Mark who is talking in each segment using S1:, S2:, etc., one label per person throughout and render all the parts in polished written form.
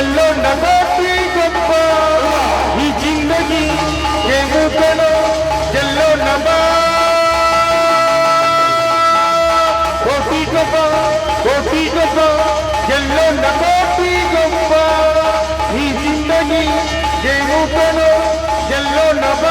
S1: ಎಲ್ಲೋ ನಗೋತಿ ಗೊಪ್ಪ ಈ ಜಿಂದಗಿ ಹೇಗುತ್ತನೋ ಎಲ್ಲೋ ನಗ ಕೋಟಿ ಗೊಪ್ಪ ಎಲ್ಲೋ ನಗೋತಿ ಗೊಪ್ಪ ಈ ಜಿಂದಗಿ ಹೇಗುತ್ತನೋ ಎಲ್ಲೋ ನಗ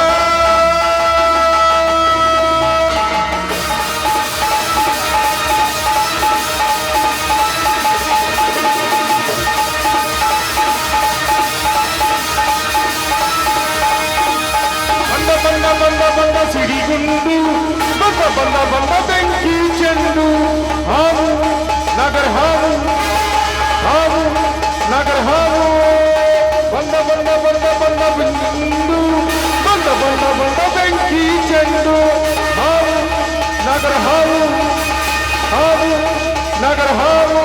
S1: ಬಂದ ಸಿಡಿಗುಂಡು ಬಂದ ಬೆಂಕಿ ಚೆಂಡು ಹಾವು ನಗರ ಹಾವು ಬಂದ ಬಿಂದು ಬಂದ ಬೆಂಕಿ ಚೆಂಡು ಹಾವು ನಗರ ಹಾವು ನಗರ ಹಾವು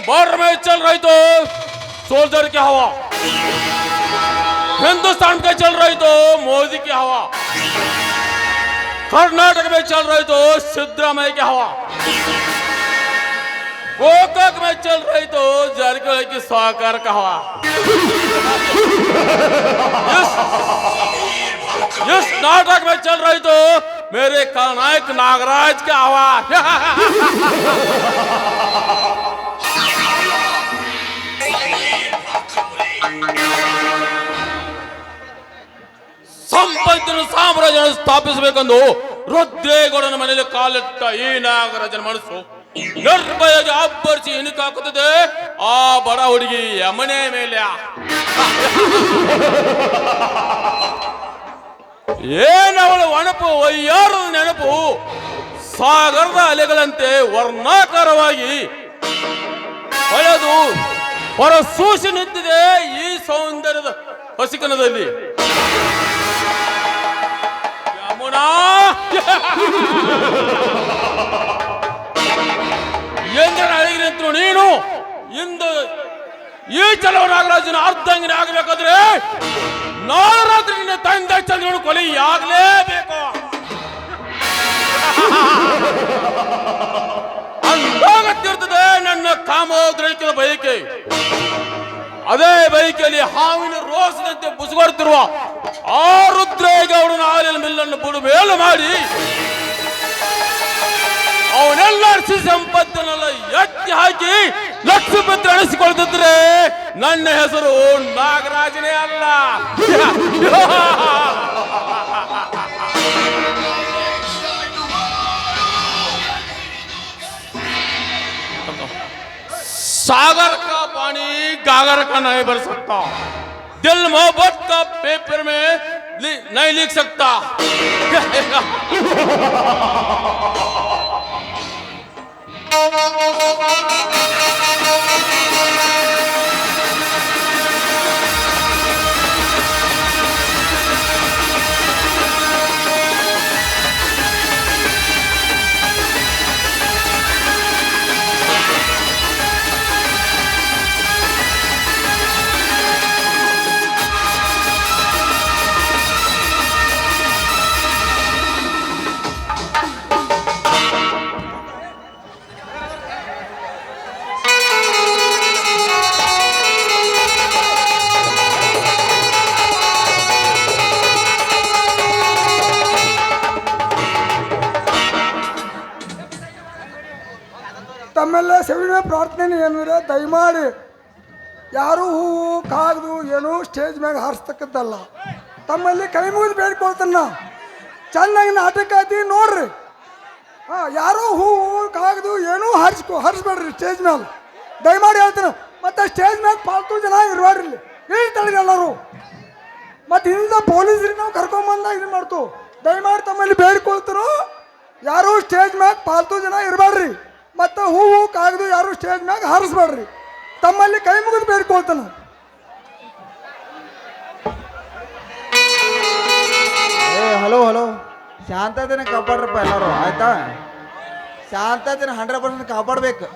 S1: बॉर्डर में चल रही तो सोल्जर की हवा, हिंदुस्तान में चल रही तो मोदी की हवा, कर्नाटक में चल रही तो सिद्धरामैया की हवा, गोकाक में चल रही तो जारकिहोली की सरकार का हवा, इस नाटक में चल रही तो मेरे खलनायक नागराज का हवा। ಸಂಪತ್ತಿನ ಸಾಮ್ರಾಜ್ಯವನ್ನು ಸ್ಥಾಪಿಸಬೇಕೆಂದು ರುದ್ರೇಗೌಡನ ಮನೆಯಲ್ಲಿ ಕಾಲಿಟ್ಟ ಈ ನಾಗರಾಜನ ಮನಸ್ಸು ನಿರ್ಭಯವಾಗಿ ಅಬ್ಬರಿಸಿ ಇಣುಕಾಕುತ್ತದೆ ಆ ಬಡ ಹುಡುಗಿ ಯಮನೆ ಮೇಲೆ. ಏನವಳ ಒಣಪು ವಯ್ಯಾರದ ನೆನಪು ಸಾಗರದ ಅಲೆಗಳಂತೆ ವರ್ಣಾಕಾರವಾಗಿ ಹೊಳೆದು ಹೊರಸೂಸಿ ನಿಂತಿದೆ ಈ ಸೌಂದರ್ಯದ ಹಸಿಕನದಲ್ಲಿ. ಯಮುನಾ ಎಂದ್ರ ಅಳಗಿ ನಿಂತರು ನೀನು ಇಂದು ಈ ಚಲವ ನಾಗರಾಜನ ಅರ್ಧಂಗಿನ ಆಗಬೇಕಾದ್ರೆ ನಾಳೆ ರಾತ್ರಿ ನಿನ್ನ ತಂದೆ ಚಂದ್ರನು ಕೊಲೆಯಾಗಲೇಬೇಕು. ಅಂದಾಗತ್ತಿರ್ತದೆ ನನ್ನ ಕಾಮೋದ್ರೈಕದ ಬಯಕೆ. ಅದೇ ಬೈಕಲ್ಲಿ ಹಾವಿನ ರೋಸದಂತೆ ಬುಸುಗೊಡುತ್ತಿರುವ ಆ ರುದ್ರೇಗೌಡನ ಹಾಲಿನ ಮಿಲ್ಲನ್ನು ಬುಡುಮೇಲು ಮಾಡಿ ಅವನೆಲ್ಲ ಸಂಪತ್ತನ್ನೆಲ್ಲ ಎತ್ತಿ ಹಾಕಿ ಲಕ್ಷಪತಿ ಅಣಿಸಿಕೊಳ್ತಿದ್ರೆ ನನ್ನ ಹೆಸರು ನಾಗರಾಜನೇ ಅಲ್ಲ. सागर का पानी गागर का नहीं भर सकता, दिल मोहब्बत का पेपर में नहीं लिख सकता.
S2: ತಮ್ಮೆಲ್ಲ ಸವಿನ ಪ್ರಾರ್ಥನೆ ಏನಂದ್ರೆ ದಯಮಾಡಿ ಯಾರು ಹೂವು ಕಾಗದು ಏನು ಸ್ಟೇಜ್ ಮ್ಯಾಗ ಹಾರಿಸ್ತಕ್ಕದ್ದಲ್ಲ. ತಮ್ಮಲ್ಲಿ ಕೈ ಮುಗಿದು ಬೇಡ್ಕೊಳ್ತಾನ ನಾ ಚೆನ್ನಾಗಿ ನಾಟಕ ಆಯ್ತಿ ನೋಡ್ರಿ. ಯಾರೋ ಹೂವು ಕಾಗದು ಏನೂ ಹರಿಸ್ಬೇಡ್ರಿ ಸ್ಟೇಜ್ ಮ್ಯಾಲ ದಯಮಾಡಿ ಹೇಳ್ತೀನಿ. ಮತ್ತು ಸ್ಟೇಜ್ ಮ್ಯಾಗ ಪಾಲ್ತು ಜನ ಇರಬೇಡ್ರಿ, ಹೇಳ್ತಾಳೆ ಎಲ್ಲರೂ. ಮತ್ತು ಹಿಂದೆ ಪೊಲೀಸ್ರಿಗೆ ನಾವು ಕರ್ಕೊಂಬಂದ ಇದು ಮಾಡ್ತು. ದಯಮಾಡಿ ತಮ್ಮಲ್ಲಿ ಬೇಡ್ಕೊಳ್ತಾರೋ ಯಾರು ಸ್ಟೇಜ್ ಮ್ಯಾಗ ಪಾಲ್ತು ಜನ ಇರಬೇಡ್ರಿ, ಮತ್ತು ಹೂವು ಕಾಗದು ಯಾರು ಸ್ಟೇಜ್ ಮ್ಯಾಗ ಹಾರಿಸ್ಬೇಡ್ರಿ. ತಮ್ಮಲ್ಲಿ ಕೈ ಮುಗಿದು ಬೇಡ್ಕೊಳ್ತಾನೆ.
S3: ಹಲೋ ಹಲೋ, ಶಾಂತತೆನ ಕಾಪಾಡ್ರಪ್ಪ ಎಲ್ಲರೂ, ಆಯ್ತಾ? ಶಾಂತತೆನ 100% ಕಾಪಾಡ್ಬೇಕು.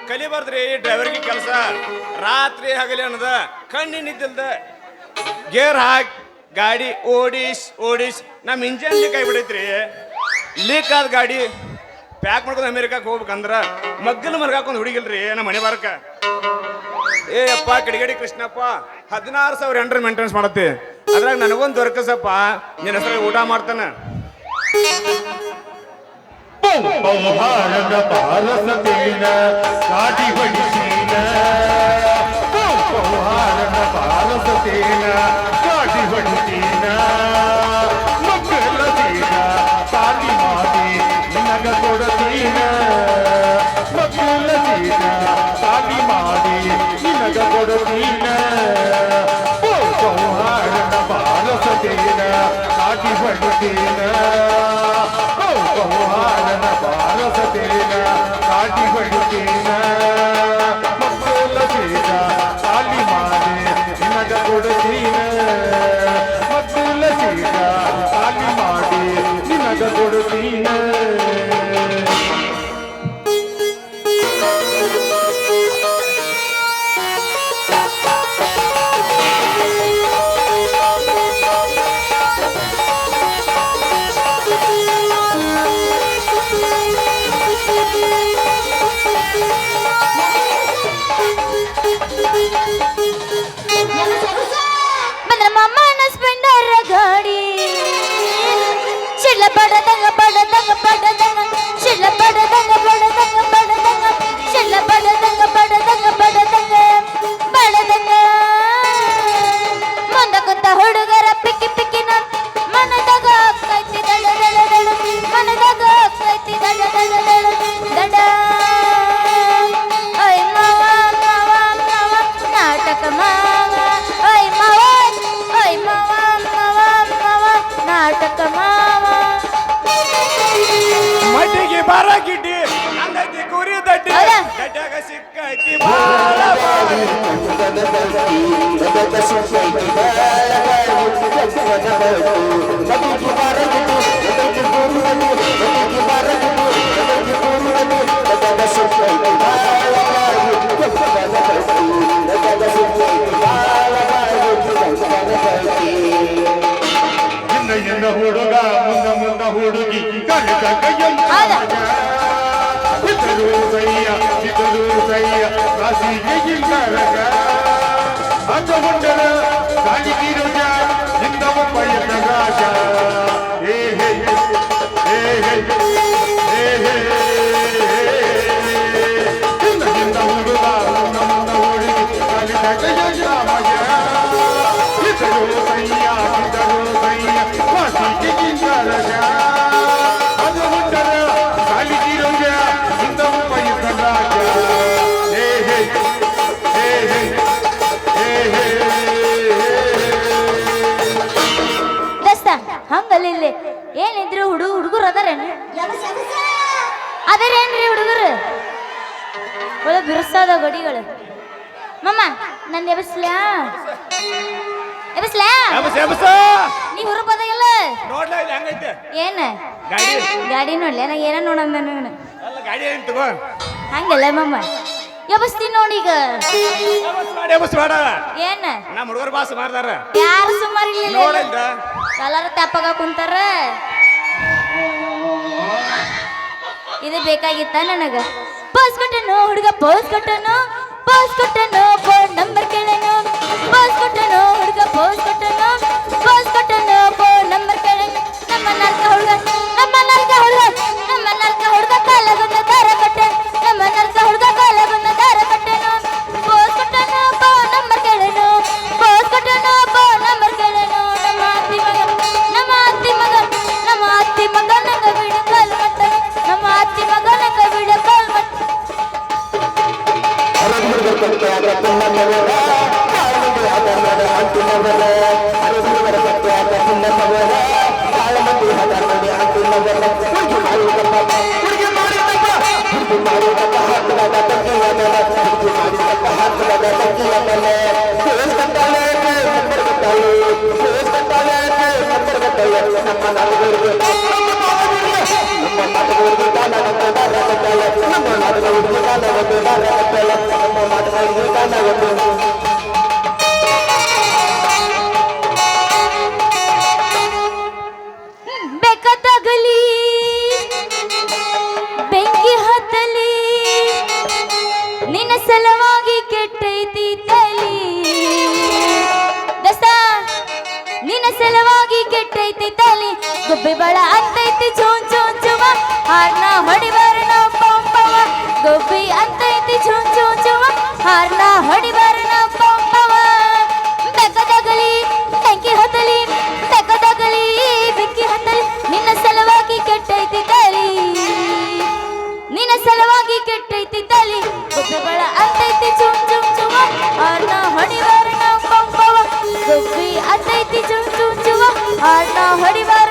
S4: ಕಲಿಬಾರ್ದ್ರಿ ಡ್ರೈವರ್ಗೆ ಕೆಲಸ. ರಾತ್ರಿ ಹಗಲಿ ಅನ್ನದ ಕಣ್ಣಿನಿದ್ದಿಲ್ದ ಗೇರ್ ಹಾಕಿ ಗಾಡಿ ಓಡಿಸ್ ನಮ್ಮ ಇಂಜನ್ ಲೀಕ್ ಆಗಿಬಿಡೈತ್ರಿ. ಲೀಕ್ ಆದ ಗಾಡಿ ಪ್ಯಾಕ್ ಮಾಡ್ಕೊಂಡು ಅಮೇರಿಕಾಕ್ಕೆ ಹೋಗ್ಬೇಕಂದ್ರ ಮಗ್ಗಲು ಮರ್ಗಾಕೊಂಡ್ ಹುಡುಗಿಲ್ರಿ ನಮ್ಮ ಮನೆ ಬಾರಕ. ಅಪ್ಪ ಕಿಡಿಗೇಡಿ ಕೃಷ್ಣಪ್ಪ 16,000 ಎಂಟ್ರಿ ಮೇಂಟೆನೆನ್ಸ್ ಮಾಡತ್ತಿ. ಅದ್ರಾಗ ನನಗೊಂದು ದೊರಕಸಪ್ಪ, ನಿನ್ನ ಹೆಸರು ಊಟ ಮಾಡ್ತಾನ.
S5: ಪೌಹಾರದ ಪಾರಸತೇನ ಕಾಟಿ ಹೊಡಿಸೀನ, ಪೌಹಾರದ ಪಾರಸತೇನ ಕಾಟಿ ಹೊಡಿಸೀನ, ಮಕ್ಕಳ ತೀನ ಸಾಲಿ ಮಾಡಿ ನಿನಗ ಕೊಡತೀನ, ಮಕ್ಕಳ ತೀನ ಸಾಲಿ ಮಾಡಿ ನಿನಗ ಕೊಡತೀನ, ಪೌಹಾರದ ಪಾರಸತೇನ ಕಾಟಿ ಹೊಡಿಸೀನ, ಪೌಹಾರದ ಪಾರಸತೇನ ಕಾಟಿ ಹೊಡಿತೀನ, ಮಕ್ಕಳ ತೀನ ಸಾಲಿ ಮಾಡಿ ನಿನಗ ಕೊಡತೀನ, ಮಕ್ಕಳ ತೀನ ಸಾಲಿ ಮಾಡಿ ನಿನಗ ಕೊಡತೀನ.
S6: ಹುಡುಗರ ಪಿಕ್ಕಿ ಪಿಕ್ಕಿನ ಮನದಾಗ ಆಗ್ತೈತಿ ದಡ ದಡ ದಡ, ಮನದಾಗ ಆಗ್ತೈತಿ ದಡ ದಡ ದಡ ದಡ. ಐ ಮಾವ ಮಾವ ಮಾವ ನಾಟಕ ಮಾವ, ಐ ಮಾವ ಮಾವ ಮಾವ ನಾಟಕ ಮಾವ.
S4: ಮಡ್ಡಿಗೆ ಬಾರ ಗಿಡ್ಡಿ ಅಂದೈತಿ ಕುರಿ ದಡ್ಡಿ, ಗಡ್ಡಾಗ ಸಿಕ್ಕೈತಿ ಬಾಳ ಬಾಳ.
S5: ಹುಡುಗ ಮುಂದ ಹುಡುಗಿ ಕಲಿತ ಕೈಯ ಇದ್ದರು ಸಯ್ಯ ಇದ್ದರು ಸಯ್ಯ ಕಾಸಿಗೆ ಗಿಂಗರಗ ಅದ ಮುಂಡರ ಕಾಲಿಗಿರುಜ ಹಿಂದವ ಪಯದ ರಾಜ ಏ ಹೇ ಏ ಹೇ ಏ ಹೇ ಹಿಂದ ಹುಡುಗ ಮುಂದ ಹುಡುಗಿ ಕಾಲಿದಾಗ ಯಜಾಮಯ ಇದ್ದರು ಸಯ್ಯ ಕಾಸಿಗೆ ಗಿಂಗರಗ ಅದ ಮುಂಡರ ಕಾಲಿಗಿರುಜ ಹಿಂದವ ಪಯದ ರಾಜ ಏ ಹೇ ಏ ಹೇ
S6: ದೋಸ್ತ ಹಂಗಲ್ಲ ಇಲ್ಲಿ ಏನಿದ್ರು ಹುಡುಗರು ಅದಾರೇನು ಅದಾರೇನ್ರಿ ಹುಡುಗರು ಒಳ್ಳೆ ಬಿರುಸಾದ ಗಡಿಗಳು ಮಮ್ಮ ನನ್ನ ಎಬಸ್ಲ್ಯಾ ಎಬಸ್ಲ್ಯಾ
S4: ಎಬಸ್ ಎಬಸ್
S6: ನೀ ಹುರುಪದಾಗಿಲ್ಲ
S4: ನೋಡ್ಲ ಇದು ಹೆಂಗೈತೆ
S6: ಏನ
S4: ಗಾಡಿ
S6: ಗಾಡಿ ನೋಡ್ಲಿ ನಾ ಏನ ನೋಡಂದ
S4: ಅಲ್ಲ ಗಾಡಿ ಏನ್ ತಗೋ
S6: ಹಂಗಲ್ಲ ಮಮ್ಮ ಎಬಸ್ತೀನಿ ನೋಡಿ ಈಗ
S4: ಎಬಸ್ ಬೇಡ
S6: ಏನ
S4: ನಮ್ಮ ಹುಡುಗರು ಬಾಸ್ ಮಾರ್ದಾರ
S6: ಯಾರು ಸುಮಾರು ಇಲ್ಲ
S4: ನೋಡಿಲ್ದ
S6: ಎಲ್ಲಾರು ತೆಪ್ಪಗ ಕುಂತಾರ ಇದು ಬೇಕಾಗಿತ್ತ ನನಗ ಪೋಸ್ ಕೊಟ್ಟನು ಹುಡುಗ ಪೋಸ್ ಕೊಟ್ಟನು ಫೋನ್ ನಂಬರ್ ಕೇಳನು ಪೋಸ್ ಕೊಟ್ಟನು ಹುಡುಗ ಪೋಸ್ ಕೊಟ್ಟನು ಫೋನ್ ನಂಬರ್ ಕೇಳನು ನಮ್ಮ ನಾಲ್ಕ ಹುಡುಗ ಕಾಲಗೊಂದ ದಾರ ಕಟ್ಟೆ ನಮ್ಮ ನಾಲ್ಕ ಹುಡುಗ ಕಾಲಗೊಂದ ದಾರ ಕಟ್ಟೆನು ಪೋಸ್ ಕೊಟ್ಟನು ಫೋನ್ ನಂಬರ್ ಕೇಳನು ಫೋನ್ ನಂಬರ್ ಕೇಳನು ನಮ್ಮ ಅತ್ತಿ ಮಗ ನಂಗ ವಿಡಿಯೋ ಕಾಲ್ ಮಾಡ್ತಾನೆ ನಮ್ಮ ಅತ್ತಿ ಮಗ ನಂಗ ವಿಡಿಯೋ ಕಾಲ್ ಮಾಡ್ತಾನೆ ಬೇಕಾದಾಗಲಿ ಬೆಂಕಿ ಹತ್ತಲಿ ನಿನ್ನ ಸಲವಾಗಿ ಕೆಟ್ಟೈತಿ ತಲಿ ದಸ್ತ ನಿನ್ನ ಸಲವಾಗಿ ಕೆಟ್ಟೈತಿ ತಲಿ ಗುಬ್ಬಿ ಬಳ ಅಂತೈತಿ ಚೂನ್ ಚೂನ್ ಚುವ ಹಾರ್ನ ಹೊಡಿಬಾರ ನಾವು ಪಂಪವ ಗುಬ್ಬಿ ಅಂತೈತಿ ಚೂನ್ ಚೂನ್ ಚುವ ಹಾರ್ನ ಹೊಡಿಬಾರ ನಾವು ಪಂಪವ ಬೇಕಾದಾಗಲಿ ಬೆಂಕಿ ಹತ್ತಲಿ ನಿನ್ನ ಸಲವಾಗಿ ಕೆಟ್ಟೈತಿ ತಲಿ ಗುಬ್ಬಿ ಬಳ ಅಂತೈತಿ ಚುಮ್ ಚುಮ್ ಚುವ ಹಾರ್ನ ಹೊಡಿಬಾರ ನಾವು ಪಂಪವ ಗುಬ್ಬಿ ಅಂತೈತಿ ಚುಮ್ ಚುಮ್ ಚುವ ಹಾರ್ನ ಹೊಡಿಬಾರ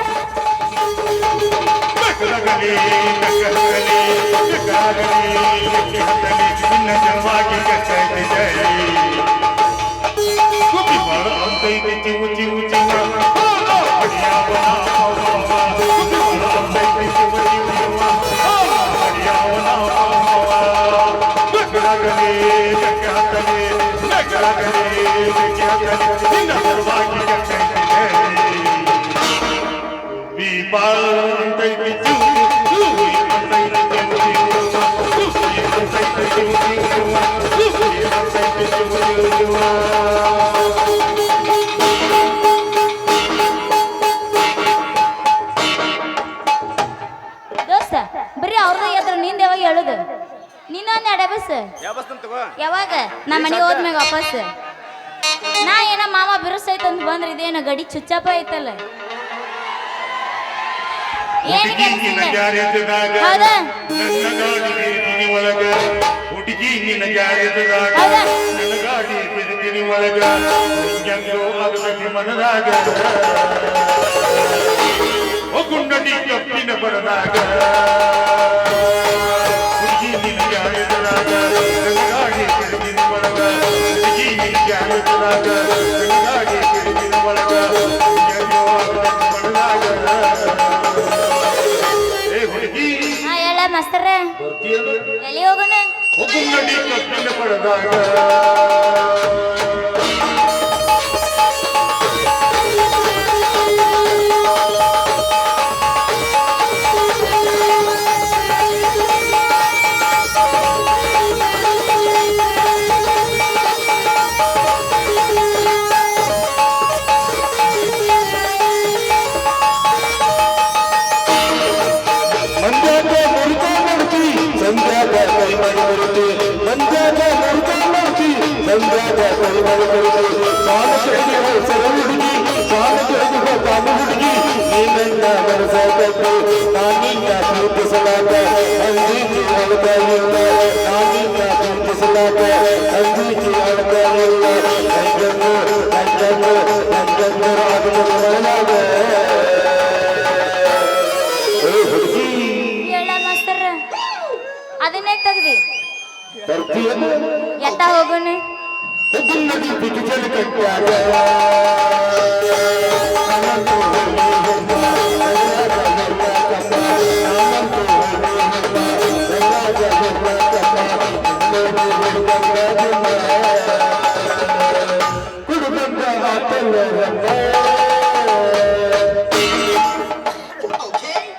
S6: ದೋಸ್ತ ಬರೀ ಅವ್ರದ ಎದ್ರ ನಿಂದ ಯಾವಾಗ ಹೇಳುದು ನೀನೊಂದು ಎಡಬಸ್ ಯಾವಾಗ ನಾ ಮನೆಗೆ ಹೋದ್ಮ್ಯಾಗ ವಾಪಸ್ ನಾ ಏನ ಮಾಮ ಬಿರುಸೈತೆ ಅಂತ ಬಂದ್ರೆ ಇದೇನ ಗಡಿ ಚುಚ್ಚಪ್ಪ ಐತಲ್ಲ ಏನ್ ಹೌದಾ
S5: ಹುಡುಗಿ ನಿನ್ನ ಜಾರಿದಾಗ ನನ್ನ ಗಾಡಿ ಬಿಡ್ತೀನಿ ಒಳಗ ಹೆಂಗೋ ಆಗಬೇಕು ಮನದಾಗ ಗುಂಡಡಿ ಕಪ್ಪಿನ ಬರದಾಗ ಹುಡುಗಿ ನಿನ್ನ ಜಾರಿದಾಗ ನನ್ನ ಗಾಡಿ ಬಿಡ್ತೀನಿ ಒಳಗ ಹುಡುಗಿ ನಿನ್ನ ಜಾರಿದಾಗ ನನ್ನ ಗಾಡಿ ಬಿಡ್ತೀನಿ ಒಳಗ ಹೆಂಗೋ ಆಗಬೇಕು ಮನದಾಗ ಏ ಹುಡುಗಿ
S6: ಹೇಳ ಮಾಸ್ತರ ಎಲ್ಲಿ ಹೋಗೋಣ
S5: ಗುಂಡಡಿ ಕಪ್ಪಿನ ಬರದಾಗ
S6: ಹೇಳ ಮಾಸ್ತರ ಅದನ್ನೇ ತೆಗ್ದಿ ಎತ್ತ ಹೋಗುನು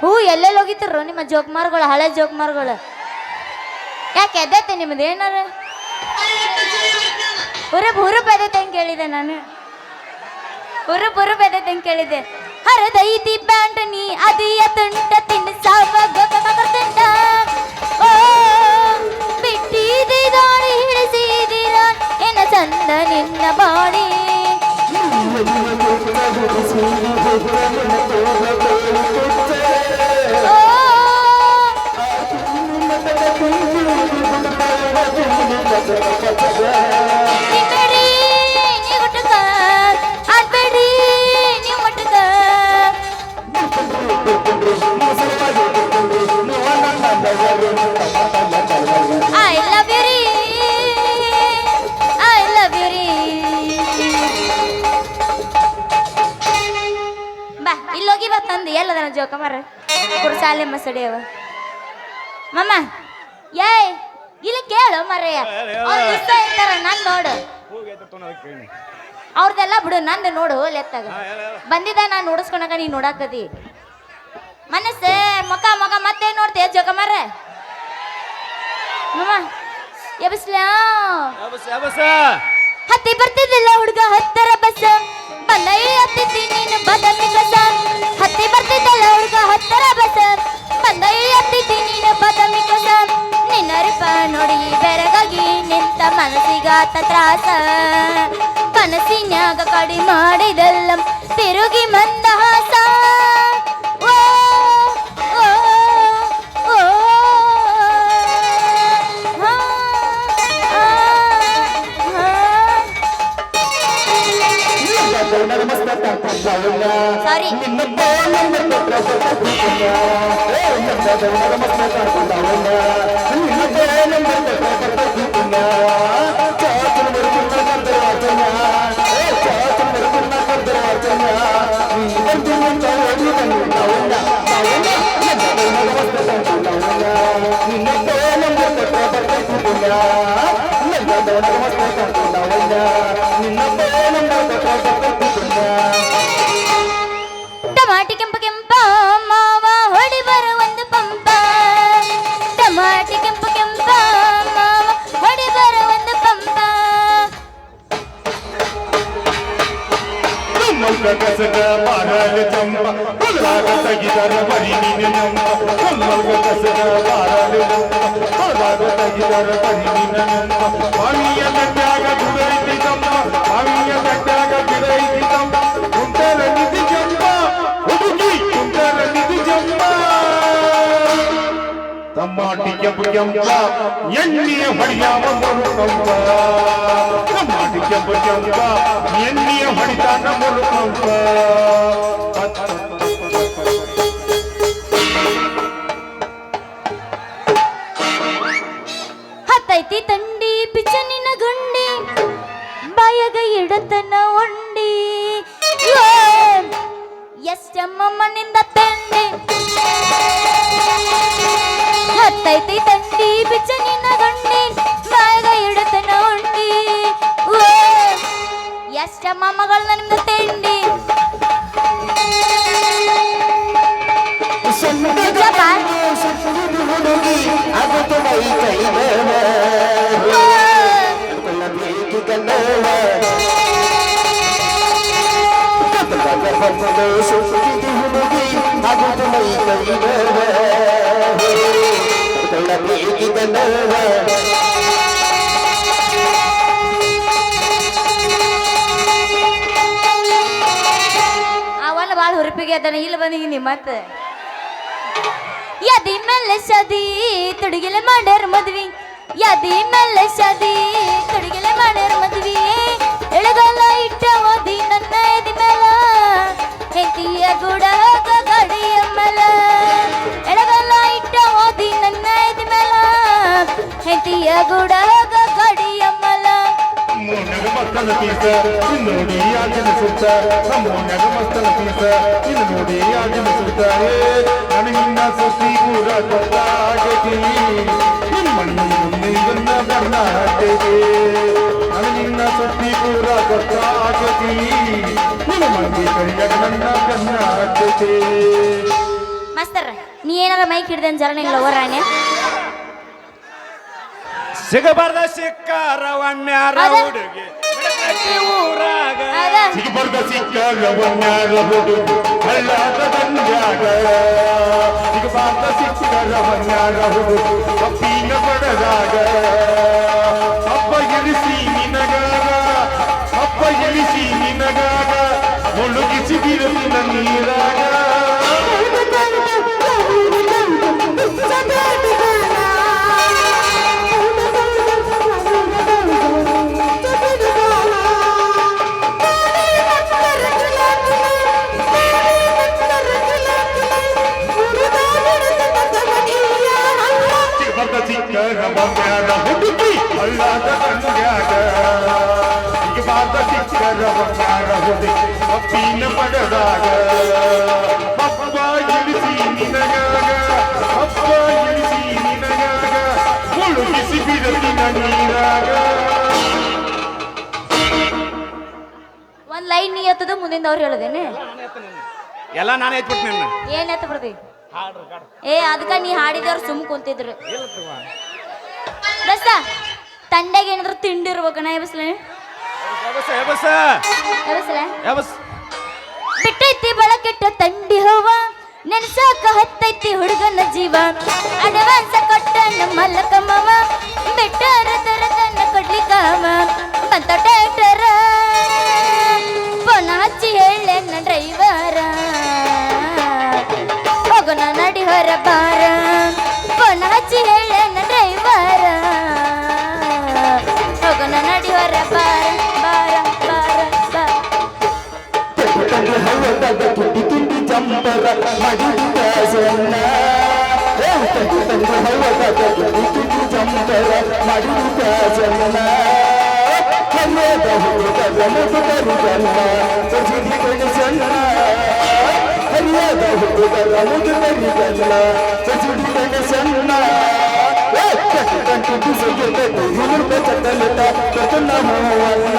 S6: ಹೂ ಎಲ್ಲೆಲ್ಲಿ ಹೋಗಿತ್ತಿರೋ ನಿಮ್ಮ ಜೋಕ್ಮಾರ್ಗಳು ಹಳೆ ಜೋಕ್ಮಾರ್ಗಳು ಯಾಕೆ ಎದ್ದೈತೆ ನಿಮ್ದು ಏನಾರ ಹುರುಪ್ ಎದ್ದೈತೆ ಅಂತ ಕೇಳಿದೆ ನಾನು ಹುರುಪ್ ಎದ್ದೈತೆ ಅಂತ ಕೇಳಿದೆ ಹರದೈತಿ ಬ್ಯಾಂಡ್ ನೀ ಅದಿಯ ತುಂಟ ತಿನ್ನ ಸಾವಾಗ ತುಂಟ ಓ ಬಿಟ್ಟಿದಿ ದಾಳಿ ಹಿಡಿಸಿದಿರ ಏನ ಚಂದ ನಿನ್ನ ಬಾಡಿ I love you ರೀ I love you ರೀ ಬಾ ಇಲ್ಲೋಗಿ ಬಾ ತಂದು ಎಲ್ಲದನ ಜೋಕ ಮಾರ ಕುರ್ಸಾಲೆ ಮಸಡಿ ಅವ ಮಮ್ಮ ಏಯ್ ಇಲ್ಲಿ ಕೇಳು ಮರ್ರೆಯ ಅವ್ರು ಇಷ್ಟ ಇರ್ತಾರ ನನ್ ನೋಡು ಅವ್ರದೆಲ್ಲ ಬಿಡು ನಂದು ನೋಡು ಲೆತ್ತಾಗ ಬಂದಿದ್ದ ನಾನು ನೋಡಿಸ್ಕೊಳಕ ನೀ ನೋಡಾಕದಿ ಮನಸ್ಸೆ ಮಗ ಮತ್ತೆ ನೋಡ್ತೀಯ ಜೋಕ ಮಾರ ಮಮ್ಮ ಎಬಸ್ಲಾ ಹತ್ತಿ ಬರ್ತಿದ್ದಿಲ್ಲ ಹುಡುಗ ಹತ್ತರ ಬಸ್ ಬಂದ ಹತ್ತಿದ್ದಿ ನೀನು ಬದಮಿ ಕಸ ಹತ್ತಿ ಬರ್ತಿದ್ದಲ್ಲ ಹುಡುಗ ಹತ್ತರ ಬಸ್ ಬಂದ ಹತ್ತಿದ್ದಿ ನೀನು ಬದಮಿ ಕಸ ನಿನ್ನ ರಿಪ ನೋಡಿ ಬೆರಗಾಗಿ ನಿಂತ ಮನಸ್ಸಿಗಾತ ತ್ರಾಸ ಕನಸಿನ್ಯಾಗ ಕಡಿ ಮಾಡಿದಲ್ಲ ತಿರುಗಿ ಮಂದಹಾಸ ಓ ಓ ಓ ಸಾರಿ ಟಮಾಟಿ ಕೆಂಪ ಕೆಂಪ ಮಾವ ಹೊಡಿ ಬರ ಒಂದು ಪಂಪ ಟಮಾಟಿ ಕೆಂಪ ಕೆಂಪ ಮಾವ ಹೊಡಿ ಬರ ಒಂದು ಪಂಪ
S5: ಕಸದ ಬಾರಲು ಚಂಪ ಹುಲ್ಲಾಗ ತೆಗಿದರ ಬರಿ ನೀನು ನಮ್ಮ ಕಸದ ಬಾರಲು ಹುಲ್ಲಾಗ ತೆಗಿದರ ಬರಿ ನೀನು ನಮ್ಮ ಮಾವಿಯ ಗಟ್ಟಾಗ ದುರೈತಿ ತಮ್ಮ ಮಾವಿಯ ಗಟ್ಟಾಗ ದುರೈತಿ ತಮ್ಮ ಕುಂಟರ ನಿಧಿ ಜಂಪ ಹುಡುಗಿ ಕುಂಟರ ನಿಧಿ ಜಂಪ ಟಮಾಟಿ ಕೆಂಪು ಕೆಂಪ ಎಣ್ಣೆಯ ಹೊಡೆಯಾವ ಮರುಕಂಪ ಟಮಾಟಿ ಕೆಂಪು ಕೆಂಪ ಎಣ್ಣೆಯ ಹೊಡಿತಾನ ಮರುಕಂಪ
S6: ಹತ್ತೈತಿ ತಂಡಿ ಪಿಚ್ಚನಿನ ಗುಂಡಿ ಬಾಯಾಗ ಇಡತನ ಉಂಡಿ ಎಷ್ಟಮ್ಮನಿಂದ ತಂಡಿ ಹತ್ತೈತಿ ತಂಡಿ ಪಿಚ್ಚನಿನ ಗುಂಡಿ ಬಾಯಾಗ ಇಡತನ ಉಂಡಿ ಎಷ್ಟಮ್ಮಗಳು ನಿಮ್ದು ತಿಂಡಿ ಅದನ್ನ ಇಲ್ಲಿ ಬಂದಿದ್ದೀನಿ ಮತ್ತೆ ಯದಿ ಮೇಲೆ ಶಾದಿ ತುಡುಗಿಲೆ ಮಾಡ್ಯಾರ ಮದ್ವಿ ಯದಿ ಮೇಲೆ ಶಾದಿ ತುಡುಗಿಲೆ ಮಾಡ್ಯಾರ ಮದ್ವಿ ಎಳಗಾಲ ಇಟ್ಟ ಓದಿ ನನ್ನ ಎದಿ ಮೇಲ ಹೆಂಡತಿಯ ಗೂಡ ಹೋಗ ಗಾಡಿಯ ಮೇಲ ಎಳಗಾಲ ಇಟ್ಟ ಓದಿ ನನ್ನ ಎದಿ ಮೇಲ ಹೆಂಡತಿಯ ಗೂಡ ಹೋಗ ಗಾಡಿಯ ಮೇಲ
S5: ಮೋನಗ ಮಸ್ತನ ಪೀಸ ನೋಡಿ ಯಾಜನ ಸುತ್ತ ಮೋನಗ ಮಸ್ತನ ಪೀಸ ಇದು ನೋಡಿ ಯಾಜನ ಸುತ್ತ ನನಗಿನ್ನ ಸಸಿ ಕೂಡ ಗೊತ್ತಾಗತಿ ನಿಮ್ಮನ್ನು ಮುಂದಿನ ಕರ್ನಾಟಕೆ ನನಗಿನ್ನ ಸಸಿ ಕೂಡ ಗೊತ್ತಾಗತಿ ನಿಮ್ಮ ಮಂದಿ ಕರಿಯಗ ನನ್ನ ಕರ್ನಾಟಕೆ
S6: ಮಾಸ್ತರ್ ನೀ ಏನಾರ ಮೈಕ್ ಹಿಡ್ದೇನ್ ಜರ ನಿಂಗೆ ಲವರಾಣೆ
S4: ಸಿಗಬಾರ್ದ ಸಿಕ್ಕಾರ ಒಮ್ಮ್ಯಾರ ಹುಡುಗಿ ಬಿಡಕತ್ತಿ ಊರಾಗ
S5: ಸಿಗಬಾರ್ದ ಸಿಕ್ಕಾರ ಒಮ್ಮ್ಯಾರ ಹುಡುಗಿ ಹಳ್ಳಾದ ಬಂದ್ಯಾಗ ಸಿಗಬಾರ್ದ ಸಿಕ್ಕಾರ ಒಮ್ಮ್ಯಾರ ಹುಡುಗಿ ಕಪ್ಪಿನ ಪಡೆದಾಗ ಹಬ್ಬ ಗೆಲಿಸಿ ನಿನಗಾಗ ಹಬ್ಬ ಗೆಲಿಸಿ ನಿನಗಾಗ ಮುಳುಗಿಸಿ ಬಿರುವಿನ ನೀರಾಗ ಸಿಕ್ಕರ ಒಮ್ಮ್ಯಾರ ಹುಡುಗಿ ಹಳ್ಳಾದ ಬಂದ್ಯಾಗ ಸಿಗಬಾರ್ದ ಸಿಕ್ಕರ ಒಮ್ಮ್ಯಾರ ಹುಡುಗಿ ಕಪ್ಪಿನ ಪಡೆದಾಗ ಹಬ್ಬ ಗೆಲಿಸಿ ನಿನಗಾಗ ಹಬ್ಬ ಗೆಲಿಸಿ ನಿನಗಾಗ ಮುಳುಗಿಸಿ ಬಿರುವಿನ ನೀರಾಗ
S6: ಒಂದ್ ಲೈನ್ ನೀ ಎತ್ತದ ಮುಂದಿಂದ ಅವ್ರು ಹೇಳದೇನೆ
S4: ಎಲ್ಲ ನಾನೇ ಎತ್ಬಿಟ್ಟು ನಿನ್ನ
S6: ಏನ್ ಎತ್ತ ಬಿಡ್ತಿ ಏ ಅದಕ್ಕ ನೀ ಹಾಡಿದವ್ರು ಸುಮ್ ಕುಂತಿದ್ರು ದೋಸ್ತ ತಂಡೆಗೆ ಏನಾದ್ರು ತಿಂಡಿ ಇರ್ಬೇಕಣ್ಣ ಎಬಸ್ಲೆ ಬಿಟ್ಟೈತಿ ಬಳಕೆಟ್ಟ ತಂಡಿ ಹೂವ ನೆನ್ಸಾಕ ಹತ್ತೈತಿ ಹುಡುಗನ ಜೀವ ಅಡ್ವಾನ್ಸ ಕೊಟ್ಟ ಮಲ್ಲಕ ಮಾವ ಬಿಟ್ಟರ ತರದನ್ನ ಕೊಡ್ಲಿಕ್ಕಾಮ ಬಂತ ಟ್ಯಾಕ್ಟರ ಪೊನ ಹಚ್ಚಿ ಹೇಳೆ ಡ್ರೈವರ ಹೋಗೋಣ ನಡಿ ಹೊರ ಬಾರ ಪೊನ ಹಚ್ಚಿ ಹೇಳೆ ಡ್ರೈವರ ಹೋಗೋಣ ನಡಿ ಹೊರ ಬಾರ ಬಾರ ಬಾರ
S5: ಜಂಪರ ಮಡಿದ ಸಣ್ಣ ಜಂಪರ ಮಡಿದ ಸಣ್ಣ ಕನ್ನಡ ಹುಡುಗರ ಮುದುಕರು ಸಜಿಗಳು ಸಣ್ಣ ಹರಿಯಾದ ಹುಡುಗರ ಮುದುಕರು ಸಜಿಗಳು ಸಣ್ಣ ಕಂಟು ಬಿಸಿಗೆಟ್ಟು ಹುಡುಗ ಚಟ್ಟಲಿಟ ಕಟ್ಟನ ಹೋವಲ್ಲ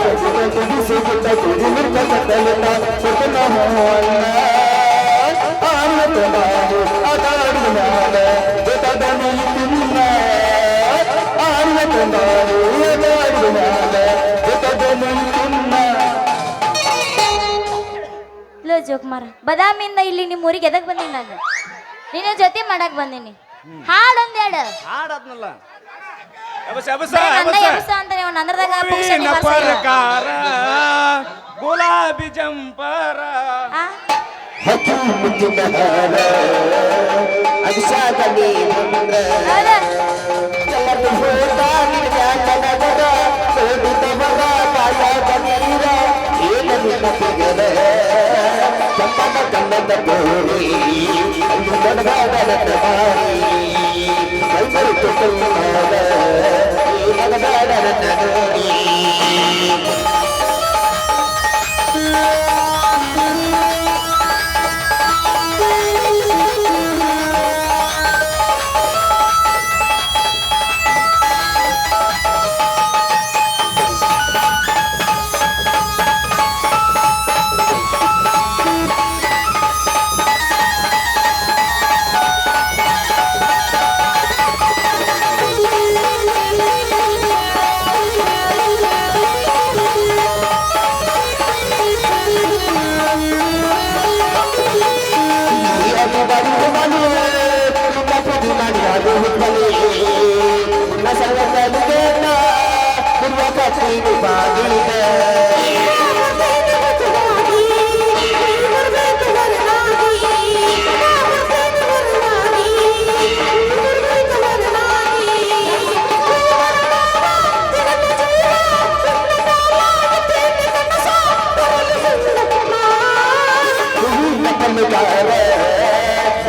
S5: ಕಂಟು ಬಿಸಿಗೆಟ್ಟು ಹುಡುಗ ಚಟ್ಟಲಿಟ ಕಟ್ಟನ ಹೋವಲ್ಲ ಆನತ ನಾನು ಅದಾಡಿ ನಾಳೆ ಜೊತದ ನೀತಿನ್ನ ಆನತ ನಾನು ಅದಾಡಿ ನಾಳೆ ಜೊತದ ನೀತಿನ್ನ
S6: ಲೋ ಜೋಕ್ಮಾರ ಬದಾಮಿಂದ ಇಲ್ಲಿ ನಿಮ್ಮ ಊರಿಗೆ ಎದಕ್ ಬಂದೀನಿ ನಾನು ನಿನ್ನ ಜೊತೆ ಮಾಡಕ್ ಬಂದೀನಿ ಹಾಡೊಂದೆರಡು
S4: ಹಾಡದ್ನಲ್ಲ
S6: ನನ್ನ ಎಬ್ಸ ಅಂತ ನೀವು ನಂದ್ರದಾಗ ಪುಕ್ಷಣಿ
S4: ಪರಕಾರ ಗುಲಾಬಿ ಜಂಪರ
S5: ಹಕ್ಕಿ ಮುಚ್ಚಿದ ಹಾರ ಅಭಿಷಾಕ ನೀಂದ್ರ ಎಲ್ಲರೂ ಹೋದಾಗಿನ ಜಾತನಗರ ಸೋದಿತವರ ಕಾಯಾದ ನೀರ ಏನಿಲ್ಲ ತೆಗೆದ ಚಂಪನ ಕನ್ನದ ಕೋರಿ ಅಲ್ಲಿ ಬಡಗಾಡದ ಬಾರಿ ಕೈಬರು ತುಟ್ಟುತ್ತಾದ ಈ ನಗದಾಡದ ನೋಡಿ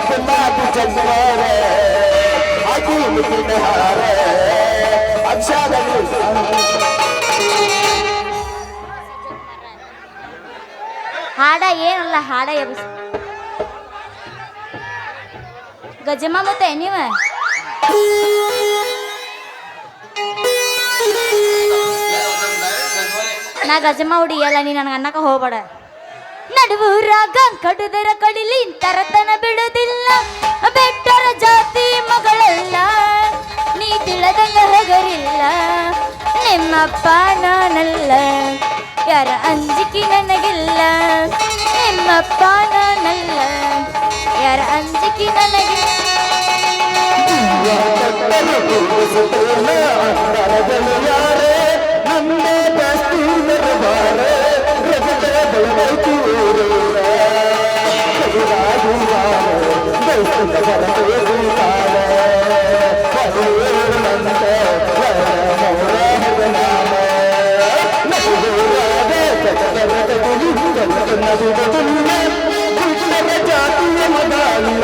S5: ಗುಲಾಬಿ ಚಂದ್ರ ಆಗಿ ಮುತ್ತಿನ ಹಾರ ಅಕ್ಷರಗಳು
S6: ಹಾಡ ಏನಲ್ಲ ಹಾಡ ಎಬ್ಸ್ ಗಜಮ್ಮ ಮತ್ತೆ ನೀವ ನಾ ಗಜಮ್ಮ ಹುಡಿಯಲ್ಲ ನೀ ನನಗೆ ಅನ್ನಕ ಹೋಗ್ಬೇಡ ನಡುವೂರಾಗ ಕಡುದರ ಕಡಿಲಿ ತರತನ ಬಿಡುದಿಲ್ಲ ಬೆಟ್ಟರ ಜಾತಿ ಮಗಳಲ್ಲ ನೀ ತಿಳದಂಗ ಹಗರಿಲ್ಲ ನಿಮ್ಮಪ್ಪ ನಾನಲ್ಲ ಯಾರ ಅಂಜಿಕೆ ನನಗಿಲ್ಲ ನಿಮ್ಮಪ್ಪ ನಾನಲ್ಲ ಯಾರ ಅಂಜಿಕೆ ನನಗಿಲ್ಲ
S5: ಯಾರೇ ನಮ್ಮ ದರ್ಬಾರ ರಜತ ಬೆಳವೈತಿ ಜಾತಿಯ ಮಗಲ್ಲ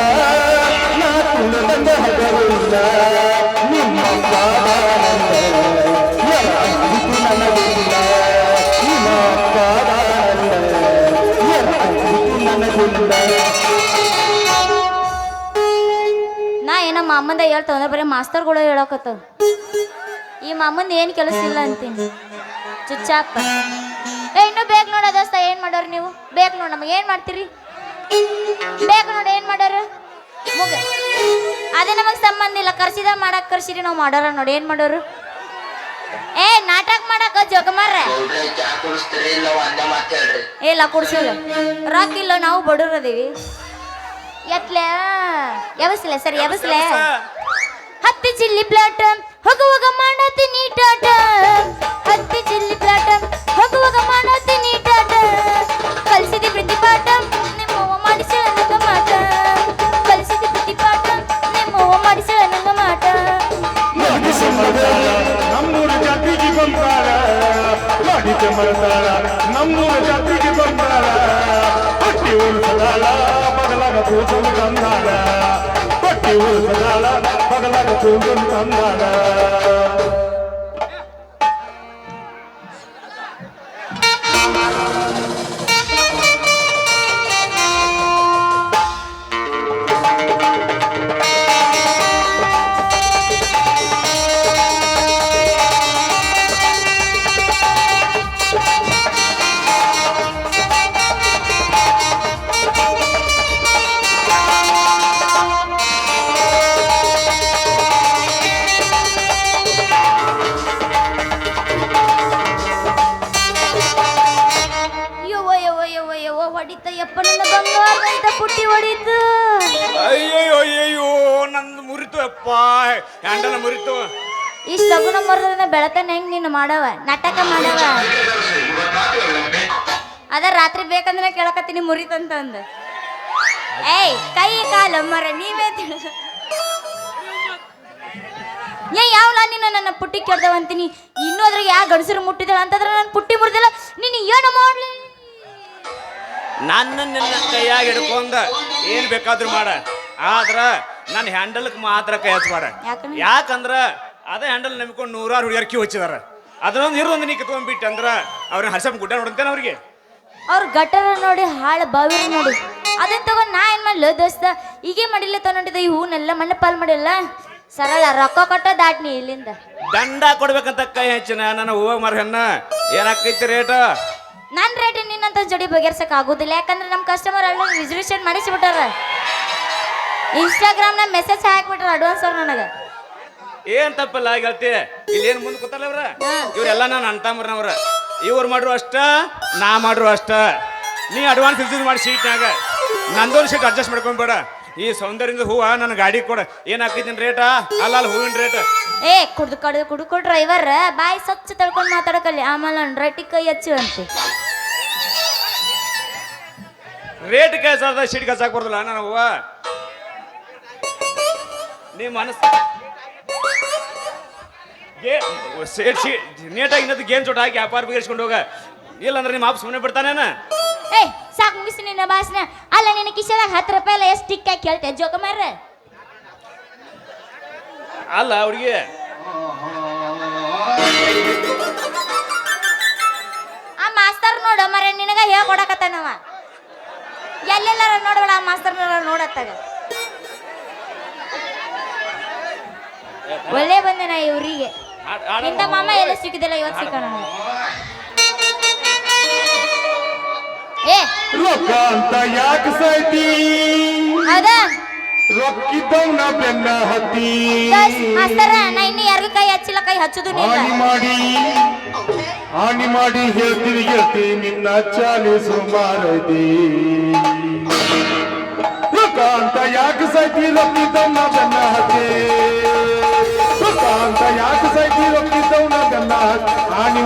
S5: ನಾ ತುಳದಂಗ ಹಗರಿಲ್ಲ ನಿಮ್ಮ ನನಗಿಲ್ಲ ನಿಮ್ಮ ನನಗಿಲ್ಲ
S6: ನಾ ಏನೋ ಮಾಮಂದ ಹೇಳ್ತಾವ ಬರೀ ಮಾಸ್ತರ್ಗಳು ಹೇಳಕತ್ತ ಈ ಮಾಮಂದ ಏನು ಕೆಲಸ ಇಲ್ಲ ಅಂತೀನಿ ಚುಚ್ಚಾಪ ಇನ್ನು ಬೇಕು ನೋಡ ದೋಸ್ತ ಏನು ಮಾಡೋರು ನೀವು ಬೇಕು ನೋಡಿ ನಮಗೆ ಏನು ಮಾಡ್ತೀರಿ ಬೇಕು ನೋಡಿ ಏನು ಮಾಡೋರು ಮುಗ ಅದೇ ನಮಗೆ ಸಂಬಂಧ ಇಲ್ಲ ಕರ್ಸಿದ ಮಾಡಕ್ ಕರ್ಸಿರಿ ನಾವು ಮಾಡೋರ ನೋಡಿ ಏನು ಮಾಡೋರು ಏ ನಾಟಕ ಮಾಡಕ ಜೋಕಮಾರ್ರೆ ಇಲ್ಲ ಕುಡ್ಸಿಲ್ಲ ರೊಕ್ಕ ಇಲ್ಲ ನಾವು ಬಡವ್ರದೀವಿ ಎತ್ಲೆ ಯಾವಸ್ಲೆ ಸರಿ ಯಾವಸ್ಲೆ ಹತ್ತಿ ಚಿಲ್ಲಿ ಪ್ಲಾಟ್ ಹೋಗುವಾಗ ಮಾಡತ್ತಿ ನೀಟಾಟ ಹತ್ತಿ ಚಿಲ್ಲಿ ಪ್ಲಾಟ್ ಹೋಗುವಾಗ ಮಾಡತ್ತಿ ನೀಟಾಟ ಕಲ್ಸಿದಿ ಪ್ರತಿಪಾಠ ನಿಮ್ಮವ್ವ ಮಾಡಿಸಳ ನಂಗ ಮಾಟ ಕಲ್ಸಿದಿ ಪ್ರತಿಪಾಠ ನಿಮ್ಮವ್ವ ಮಾಡಿಸಳ ನಂಗ ಮಾಟ
S5: ನಮ್ಮೂರ ಜಾತಿಗೆ ಬಂದಾಳ ಮಾಡಿಕೆ ಮರತಾಳ ನಮ್ಮೂರ ಜಾತಿಗೆ ಬಂದಾಳ ಹೊಟ್ಟಿ ಉಳಿಸದಾಳ ಬಗಲಾಗ ಕೂಸಲು ತಂದಾಳ ಹೊಟ್ಟಿ ಉಳಿಸದಾಳ ಬಗಲಾಗ ಕೂಸಲು ತಂದಾಳ
S6: ಹೊಡಿತ ಯಪ್ಪ ನನ್ನ ಬಂಗಾರದಂತ ಪುಟ್ಟಿ ಹೊಡಿತು
S4: ಅಯ್ಯೋ ಅಯ್ಯಯ್ಯೋ ನಂದು ಮುರಿತು ಅಪ್ಪ ಹ್ಯಾಂಡಲ್ ಮುರಿತು
S6: ಇಷ್ಟ ಲಗುನ ಮರದನ್ನ ಬೆಳತನ ಹೆಂಗ್ ನೀನು ಮಾಡವ ನಾಟಕ ಮಾಡವ ಅದ ರಾತ್ರಿ ಬೇಕಂದ್ರೆ ಕೇಳಕತ್ತೀನಿ ಮುರಿತಂತಂದ ಏಯ್ ಕೈ ಕಾಲ ಮರ ನೀವೇ ಏ ಯಾವಲ್ಲ ನೀನು ನನ್ನ ಪುಟ್ಟಿ ಕೇಳ್ದವಂತೀನಿ ಇನ್ನೂ ಅದ್ರಾಗ ಯಾ ಗಂಡಸರು ಮುಟ್ಟಿದಳ ಅಂತಂದ್ರೆ ನನ್ನ ಪುಟ್ಟಿ ಮುರಿದಿಲ್ಲ ನೀನು ಏನು ಮಾಡ್ಲಿ
S4: ನನ್ನ ನಿನ್ನ ಕೈಯಾಗ ಹಿಡ್ಕೊಂಡ ಏನ್ ಬೇಕಾದ್ರೂ ಮಾಡ ಆದ್ರ ನನ್ನ ಹ್ಯಾಂಡಲ್ಕ್ ಮಾತ್ರ ಕೈ ಹಚ್ಬೇಡ ಯಾಕಂದ್ರ ಅದೇ ಹ್ಯಾಂಡಲ್ ನಂಬಿಕೊಂಡು ನೂರಾರು ಹುಡುಗಿಯರ್ ಕ್ಯೂ ಹಚ್ಚಿದಾರ ಅದನ್ನೊಂದು ಇರೋದು ನೀ ಕಿತ್ಕೊಂಡ್ಬಿಟ್ಟು ಅಂದ್ರ ಅವ್ರನ್ನ ಹರ್ಸಪ್ ಗುಡ್ಡ ನೋಡಂತೇನೆ ಅವ್ರಿಗೆ
S6: ಅವ್ರ ಗಟ್ಟರ ನೋಡಿ ಹಾಳ ಬಾವಿ ನೋಡಿ ಅದನ್ನ ತಗೊಂಡ್ ನಾ ಏನ್ ಮಾಡ್ಲ ದೋಸ್ತ ಈಗೇ ಮಾಡಿಲ್ಲ ತಗೊಂಡಿದ್ದ ಈ ಹೂನೆಲ್ಲ ಮಣ್ಣ ಪಾಲ್ ಮಾಡಿಲ್ಲ ಸರಳ ರೊಕ್ಕ ಕೊಟ್ಟ ದಾಟ್ನಿ ಇಲ್ಲಿಂದ
S4: ದಂಡ ಕೊಡ್ಬೇಕಂತ ಕೈ ಹೆಚ್ಚಿನ ನನ್ನ ಹೂವ ಮರನ್ನ ಏನಾಕೈತಿ ರೇಟ್
S6: ನನ್ನ ರೇಟ್ ನಿನ್ನಂತ ಜಡಿ ಬಗೆಹರ್ಸಕ್ ಆಗುದಿಲ್ಲ ಯಾಕಂದ್ರೆ ನಮ್ಮ ಕಸ್ಟಮರ್ ಎಲ್ಲ ರಿಸರ್ವೇಶನ್ ಮಾಡಿಸಿಬಿಟ್ಟಾರ ಇನ್ಸ್ಟಾಗ್ರಾಮ್ ನ ಮೆಸೇಜ್ ಹಾಕ್ಬಿಟ್ರ ಅಡ್ವಾನ್ಸ್ ಅವ್ರು ನನಗ
S4: ಏನ್ ತಪ್ಪಲ್ಲ ಹೇಳ್ತಿ ಇಲ್ಲಿ ಏನ್ ಮುಂದೆ ಕೂತಲ್ಲ ಅವ್ರ ಇವ್ರೆಲ್ಲ ನಾನು ಅಂತಂಬ್ರನವ್ರ ಇವ್ರು ಮಾಡ್ರು ಅಷ್ಟ ನಾ ಮಾಡ್ರು ಅಷ್ಟ ನೀ ಅಡ್ವಾನ್ಸ್ ರಿಸೀವ್ ಮಾಡಿ ಸೀಟ್ನಾಗ ನಂದೊಂದು ಸೀಟ್ ಅಡ್ಜಸ್ಟ್ ಮಾಡ್ಕೊಂಬೇಡ ಈ ಸೌಂದರ್ಯದ ಹೂವ ನನ್ನ ಗಾಡಿ ಕೊಡ ಏನ್ ಹಾಕೈತಿನ ರೇಟ ಅಲ್ಲ ಹೂವಿನ ರೇಟ್
S6: ಏ ಕುಡ್ದು ಡ್ರೈವರ್ ಬಾಯಿ ಸ್ವಚ್ಛ ತಳ್ಕೊಂಡು ಮಾತಾಡಕಲ್ಲಿ ಆಮೇಲೆ ರೇಟಿಗೆ ಕೈ ಹಚ್ಚು ಅಂತೆ
S4: ರೇಟ್ ಕೇಳ್ಸದ ಸೀಟ್ ಕಳ್ಸಾಕ್ ಬರ್ದಲ್ಲ ನನ್ನ ಹೂವ ನೀ ಮನಸ್ಸು ನೀಟಾಗಿ ಇನ್ನೊಂದು ಗೇಮ್ ಚೋಟ ಹಾಕಿ ವ್ಯಾಪಾರ ಬಿಗಿಸ್ಕೊಂಡು ಹೋಗ ಇಲ್ಲಂದ್ರೆ ನಿಮ್ಮ ಆಪ್ ಸುಮ್ಮನೆ ಬಿಡ್ತಾನೇನ
S6: ಏ ಸಾಕು ಮುಗಿಸಿ ನಿನ್ನ ಭಾಷಣ. ಅಲ್ಲ ನಿನ್ನ ಕಿಶೆದಾಗ 10 ರೂಪಾಯಿ ಎಲ್ಲ ಎಷ್ಟು ಟಿಕ್ಕ ಕೇಳ್ತೆ ಜೋಕ ಮಾರ.
S4: ಅಲ್ಲ ಹುಡುಗಿ
S6: ಆ ಮಾಸ್ತರ್ ನೋಡ ಮರೆ ನಿನಗ ಹೇಳ್ಕೊಡಕತ್ತಾನವ. ಎಲ್ಲೆಲ್ಲಾರ ನೋಡಬೇಡ ಆ ಮಾಸ್ತರ್ನ ನೋಡತ್ತಾಗ. ಒಳ್ಳೆ ಬಂದನ ಇವ್ರಿಗೆ. ಇಂಥ ಮಾಮ ಎಲ್ಲ ಸಿಕ್ಕಿದಿಲ್ಲ, ಇವತ್ತು ಸಿಕ್ಕ ನನಗೆ. ಏ
S5: ರೊಕ್ಕ ಅಂತ ಯಾಕೆ ಸಾಯ್ತಿ
S6: ಹೌದಾ
S5: ರೊಕ್ಕಿದ್ದವ್ನ ಬೆನ್ನ ಹತ್ತಿ
S6: ಮಾಸ್ತರ, ನಾ ಇನ್ನು ಯಾರಿಗೂ ಕೈ ಹಚ್ಚಿಲ್ಲ, ಕೈ ಹಚ್ಚುದು
S5: ಹಾನಿ ಮಾಡಿ ಹೇಳ್ತೀನಿ ನಿನ್ನ ಚಾಲಿಸು ಮಾರೈತಿ. ರೊಕ್ಕ ಅಂತ ಯಾಕೆ ಸಾಯ್ತಿ ರೊಕ್ಕಿದ್ದವ್ನ ಬೆನ್ನ ಹತ್ತಿ ರೊಕ್ಕ ಅಂತ ಯಾಕೆ ಸಾಯ್ತಿ ರೊಕ್ಕಿದ್ದವ್ನ ಬೆನ್ನ ಹತ್ತಿ ಹಾನಿ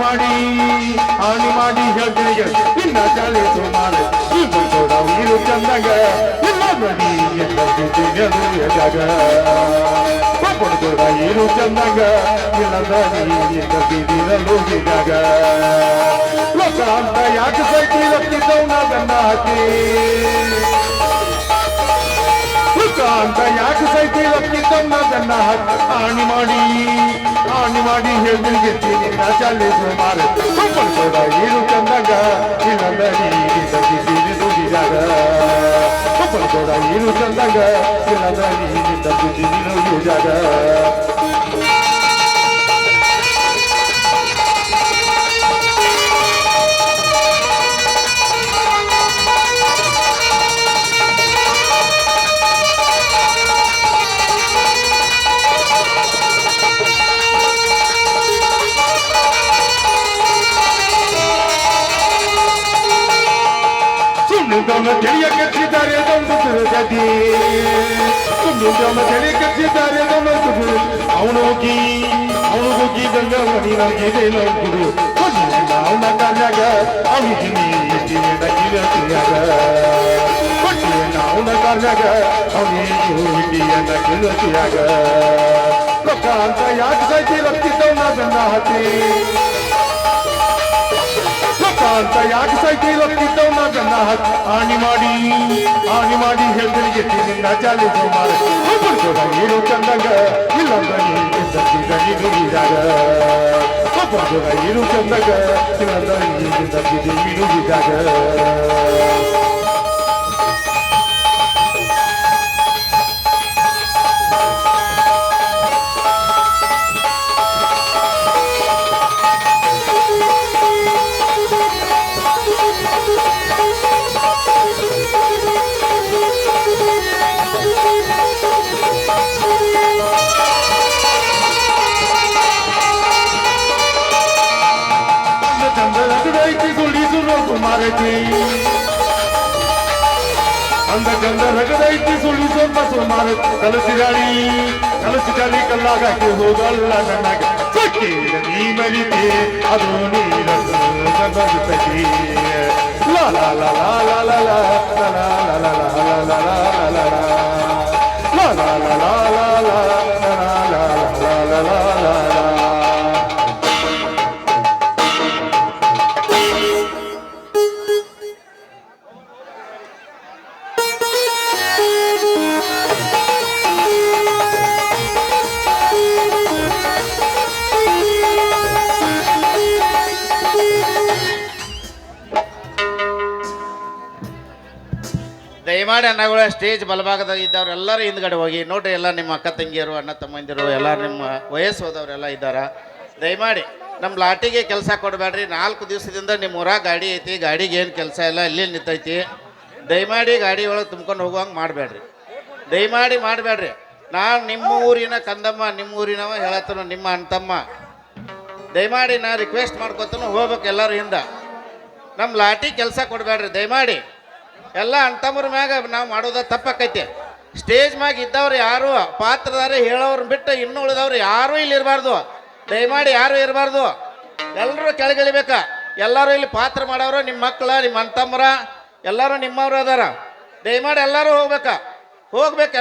S5: ಮಾಡಿ ಹೇಳ್ತೀನಿ ನಿನ್ನ ಚಾಲಿಸು ಮಾರೈತಿ. ಇರು ಚಂದಾಗ ಇಲ್ಲ ನಡಿ ಜಾಗ ಕೊಡ್ಬೇಡ ಇರು ಚಂದಾಗ ಇಲ್ಲದ ನೀರು ಜಾಗ. ಲೋಕ ಅಂತ ಯಾಕೆ ಸೈತಿ ರೊಕ್ಕಿದ್ದವ್ನ ಬೆನ್ನ ಹಾಕಿ ಲೋಕ ಅಂತ ಯಾಕೆ ಸೈತಿ ರೊಕ್ಕಿದ್ದವ್ನ ಬೆನ್ನ ಹಾಕಿ ಹಾನಿ ಮಾಡಿ ಹೇಳ್ತೀನಿ ನಿನ್ನ ಚಾಲಿಸು ಮಾರೆ. ಕೊಡ್ಬೇಡ ಇರು ಚಂದಾಗ ಇಲ್ಲದ ನೀರು ಜಾಗ ಕೊಡ್ಬೇಡ ಇರು ಚಂದಾಗ ಇಲ್ಲದ ನೀರು ಜಾಗ. ತಿಳಿಯ ಕಚ್ಚಿದ್ದಾರೆ ತಳಿ ಕಚ್ಚಿದ್ದಾರೆ ಅವನು ಹೋಗಿ ಗಂಗ ಮನಿ ನನಗೆ ನೋಡ್ಬಿಡು ಅವನ ಕಾಲಾಗ ಅವನಿಗೆ ಅವನ ಕಾಲಾಗ ಅವನಿಗೆ ಕಿಲತಿಯಾಗ. ರೊಕ್ಕ ಅಂತ ಯಾಕೆ ಸಾಯ್ತಿ ರೊಕ್ಕಿದ್ದವನ ಬೆನ್ನ ಹತ್ತಿ ರೊಕ್ಕ ಅಂತ ಯಾಕೆ ಸೈತಿ ರೊಕ್ಕಿದ್ದವನ ಬೆನ್ನ ಹತ್ತಿ ಹಾನಿ ಮಾಡಿ ಹೇಳ್ತೀನಿ ನಿನ್ನ ಚಾಲಿಸು ಮಾರೆ. ಇರು ಚಂದಾಗ ಇಲ್ಲದ ನೀರಾಗ ಇರು ಚಂದಾಗ ಇಲ್ಲದ ನೀರಾಗ. ಅಂದ ಗಂಧ ರಗದೈತಿ ಸುಳಿ ಸ್ವಲ್ಪ ಸುಮಾರ ಕಲಸಿ ಗಾಳಿ ಕಲ್ಲಾಗ ಹೋಗಲ್ಲ ನನಗೆ ನೀ ಮರಿತಿ ಅದು ನೀರತಿ ಲಾ ಲಾ ಲಾ ಲಾ ಲಾ ಲಾ ಲಾ ಲಾ ಲಾ ಲಾ ಲಾ ಲಾ
S7: ದಯಮಾಡಿ ಅಣ್ಣಗಳ ಸ್ಟೇಜ್ ಬಲಭಾಗದಾಗ ಇದ್ದವ್ರೆಲ್ಲರೂ ಹಿಂದ್ಗಡೆ ಹೋಗಿ ನೋಡ್ರಿ. ಎಲ್ಲ ನಿಮ್ಮ ಅಕ್ಕ ತಂಗಿಯರು ಅಣ್ಣ ತಮ್ಮಂದಿರು ಎಲ್ಲ ನಿಮ್ಮ ವಯಸ್ಸು ಹೋದವರೆಲ್ಲ ಇದ್ದಾರ. ದಯಮಾಡಿ ನಮ್ಮ ಲಾಟಿಗೆ ಕೆಲಸ ಕೊಡಬೇಡ್ರಿ. 4 ದಿವಸದಿಂದ ನಿಮ್ಮ ಊರಾಗ ಗಾಡಿ ಐತಿ, ಗಾಡಿಗೆ ಏನು ಕೆಲಸ ಇಲ್ಲ, ಇಲ್ಲಿ ನಿಂತೈತಿ. ದಯಮಾಡಿ ಗಾಡಿ ಒಳಗೆ ತುಂಬ್ಕೊಂಡು ಹೋಗುವಂಗೆ ಮಾಡಬೇಡ್ರಿ, ದಯಮಾಡಿ ಮಾಡಬೇಡ್ರಿ. ನಾನು ನಿಮ್ಮ ಊರಿನ ಕಂದಮ್ಮ, ನಿಮ್ಮ ಊರಿನವ ಹೇಳತ್ತನು, ನಿಮ್ಮ ಅಣ್ತಮ್ಮ. ದಯಮಾಡಿ ನಾ ರಿಕ್ವೆಸ್ಟ್ ಮಾಡ್ಕೊತನು ಹೋಗ್ಬೇಕು ಎಲ್ಲರೂ ಹಿಂದ. ನಮ್ಮ ಲಾಟಿ ಕೆಲಸ ಕೊಡಬೇಡ್ರಿ ದಯಮಾಡಿ. ಎಲ್ಲ ಅಣ್ತಮ್ಮರ ಮ್ಯಾಗ ನಾವು ಮಾಡೋದ ತಪ್ಪಾಕೈತಿ. ಸ್ಟೇಜ್ ಮ್ಯಾಗ ಇದ್ದವ್ರು ಯಾರು ಪಾತ್ರದಾರ ಹೇಳೋರು ಬಿಟ್ಟು ಇನ್ನೂ ಉಳಿದವ್ರು ಯಾರೂ ಇಲ್ಲಿ ಇರಬಾರ್ದು. ದಯಮಾಡಿ ಯಾರು ಇರಬಾರ್ದು, ಎಲ್ಲರೂ ಕೆಳಗಿಳಿಬೇಕ. ಎಲ್ಲರೂ ಇಲ್ಲಿ ಪಾತ್ರ ಮಾಡೋರು ನಿಮ್ಮ ಮಕ್ಕಳ, ನಿಮ್ಮ ಅಣ್ತಮ್ಮರ ಎಲ್ಲರೂ ನಿಮ್ಮವ್ರು ಅದಾರ. ದಯಮಾಡಿ ಎಲ್ಲರೂ ಹೋಗ್ಬೇಕು.